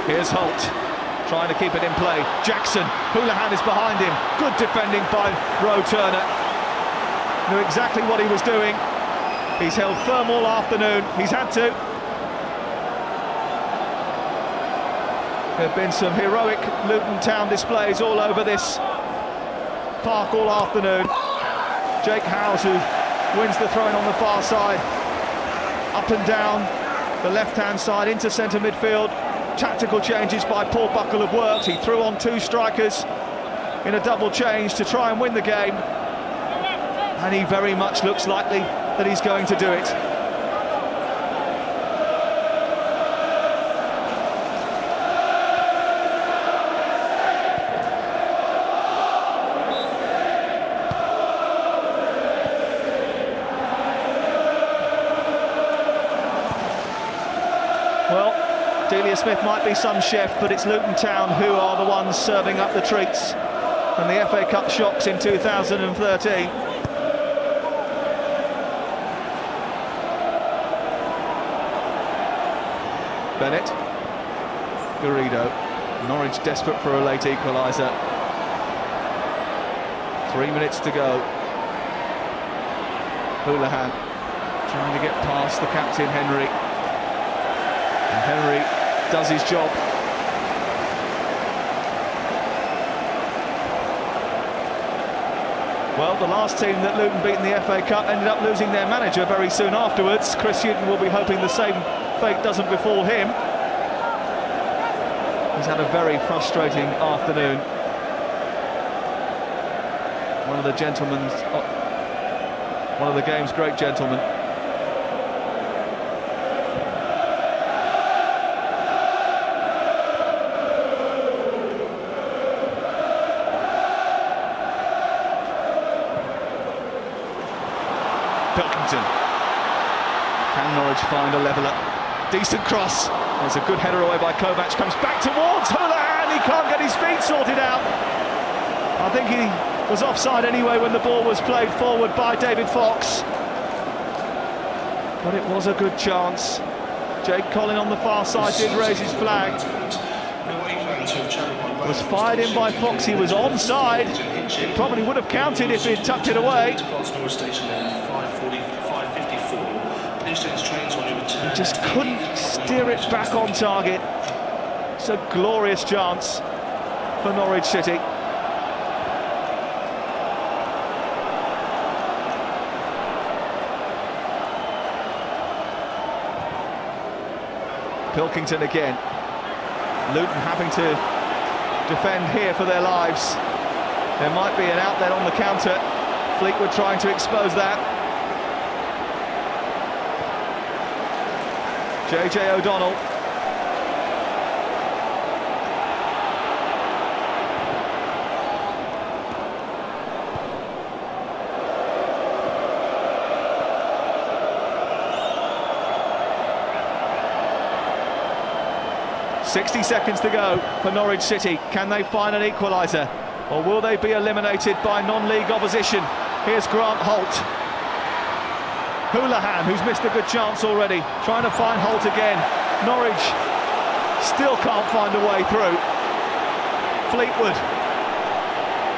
Here's Holt, trying to keep it in play. Jackson, Houlihan is behind him. Good defending by Rowe Turner. Knew exactly what he was doing. He's held firm all afternoon. He's had to. There have been some heroic Luton Town displays all over this park all afternoon. Jake Howes, who wins the throw-in on the far side. Up and down the left-hand side into centre midfield. Tactical changes by Paul Buckle have worked. He threw on 2 strikers in a double change to try and win the game. And he very much looks likely that he's going to do it. Well, Delia Smith might be some chef, but it's Luton Town who are the ones serving up the treats and the FA Cup shocks in 2013. Bennett, Garrido, Norwich desperate for a late equaliser. 3 minutes to go. Houlihan trying to get past the captain Henry. And Henry does his job. Well, the last team that Luton beat in the FA Cup ended up losing their manager very soon afterwards. Chris Hughton will be hoping the same fate doesn't befall him. He's had a very frustrating afternoon. One of the game's great gentlemen. Pilkington. Can Norwich find a leveller? Decent cross. There's a good header away by Kovac. Comes back towards Houlihan. He can't get his feet sorted out. I think he was offside anyway when the ball was played forward by David Fox. But it was a good chance. Jake Collin on the far side did raise his flag. Was fired in by Fox. He was onside. It probably would have counted if he'd tucked it away. He just couldn't steer it back on target. It's a glorious chance for Norwich City. Pilkington again. Luton having to defend here for their lives. There might be an outlet on the counter. Fleetwood trying to expose that. JJ O'Donnell. "60 seconds to go for Norwich City. Can they find an equaliser, or will they be eliminated by non-league opposition?" Here's Grant Holt. Houlihan, who's missed a good chance already, trying to find Holt again. Norwich still can't find a way through. Fleetwood.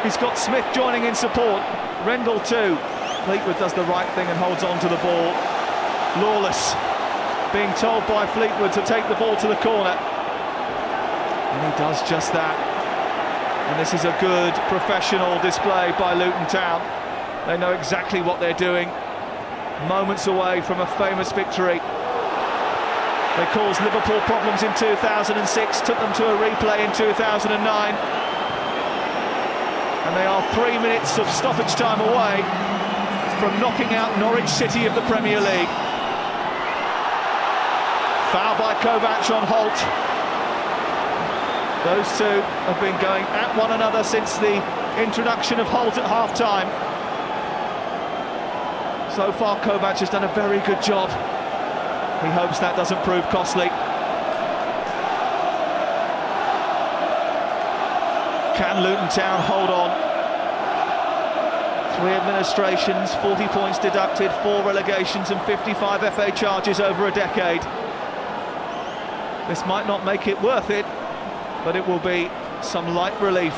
He's got Smith joining in support. Rendell too. Fleetwood does the right thing and holds on to the ball. Lawless being told by Fleetwood to take the ball to the corner. And he does just that. And this is a good professional display by Luton Town. They know exactly what they're doing. Moments away from a famous victory. They caused Liverpool problems in 2006, took them to a replay in 2009. And they are 3 minutes of stoppage time away from knocking out Norwich City of the Premier League. Foul by Kovac on Holt. Those two have been going at one another since the introduction of Holt at half-time. So far, Kovac has done a very good job. He hopes that doesn't prove costly. Can Luton Town hold on? 3 administrations, 40 points deducted, 4 relegations and 55 FA charges over a decade. This might not make it worth it, but it will be some light relief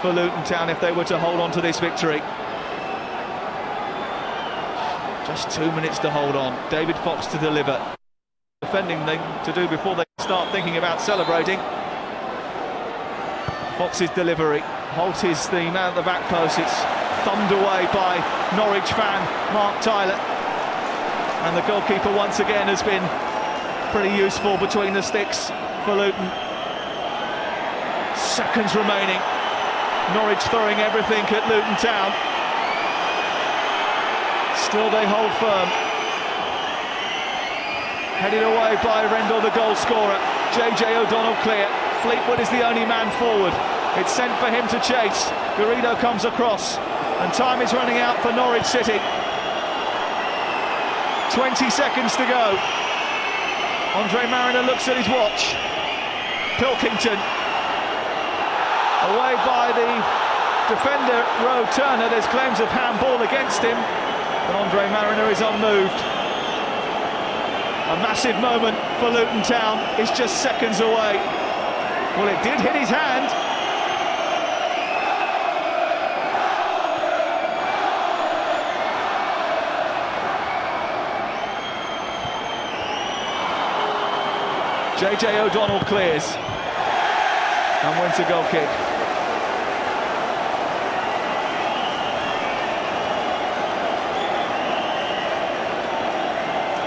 for Luton Town if they were to hold on to this victory. Just 2 minutes to hold on. David Fox to deliver. Defending thing to do before they start thinking about celebrating. Fox's delivery. Holt is the man at the back post. It's thumbed away by Norwich fan Mark Tyler. And the goalkeeper once again has been pretty useful between the sticks for Luton. Seconds remaining. Norwich throwing everything at Luton Town. Still they hold firm. Headed away by Rendell, the goal scorer. JJ O'Donnell clear. Fleetwood is the only man forward. It's sent for him to chase. Garrido comes across. And time is running out for Norwich City. 20 seconds to go. Andre Mariner looks at his watch. Pilkington. Away by the defender, Rowe Turner. There's claims of handball against him. And Andre Mariner is unmoved. A massive moment for Luton Town. It's just seconds away. Well, it did hit his hand. JJ O'Donnell clears and wins a goal kick.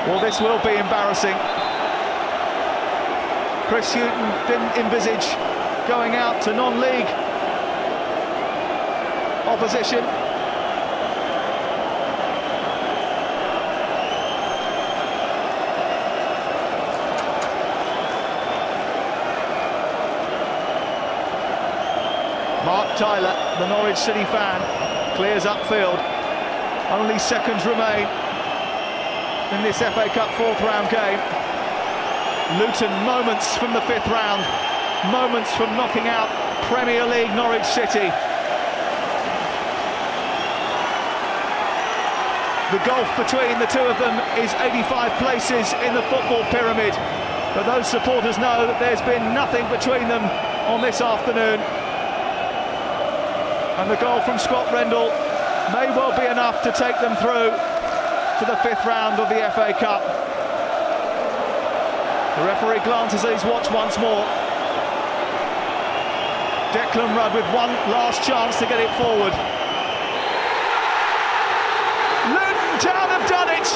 Well, this will be embarrassing. Chris Hughton didn't envisage going out to non-league opposition. Mark Tyler, the Norwich City fan, clears upfield. Only seconds remain in this FA Cup 4th round game. Luton moments from the 5th round, moments from knocking out Premier League Norwich City. The gulf between the two of them is 85 places in the football pyramid, but those supporters know that there's been nothing between them on this afternoon. And the goal from Scott Rendell may well be enough to take them through to the 5th round of the FA Cup. The referee glances at his watch once more. Declan Rudd with one last chance to get it forward. Luton Town have done it!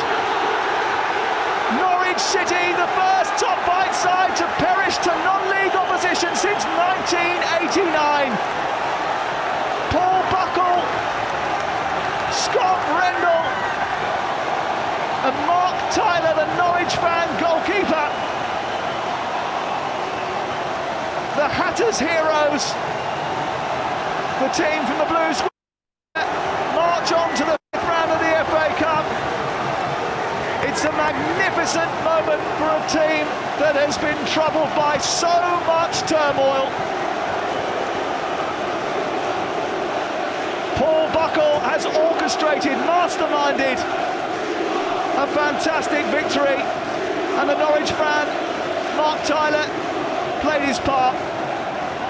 Norwich City, the first top-flight side to perish to non-league opposition since 1989. Paul Buckle, Scott Rendell and Mark Tyler, the Norwich fan goalkeeper. The Hatters' heroes, the team from the Blue Square, march on to the 5th round of the FA Cup. It's a magnificent moment for a team that has been troubled by so much turmoil. Paul Buckle has orchestrated, masterminded a fantastic victory, and the Norwich fan, Mark Tyler, played his part.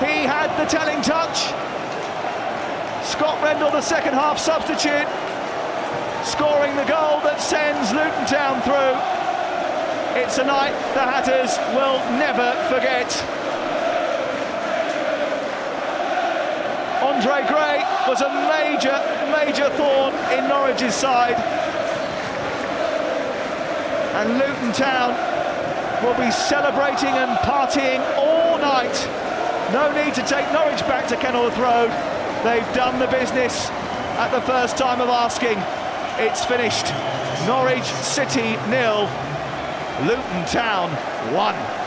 He had the telling touch. Scott Rendell, the second half substitute, scoring the goal that sends Luton Town through. It's a night the Hatters will never forget. Andre Gray was a major thorn in Norwich's side. And Luton Town will be celebrating and partying all night. No need to take Norwich back to Kenilworth Road. They've done the business at the first time of asking. It's finished. Norwich City 0, Luton Town 1.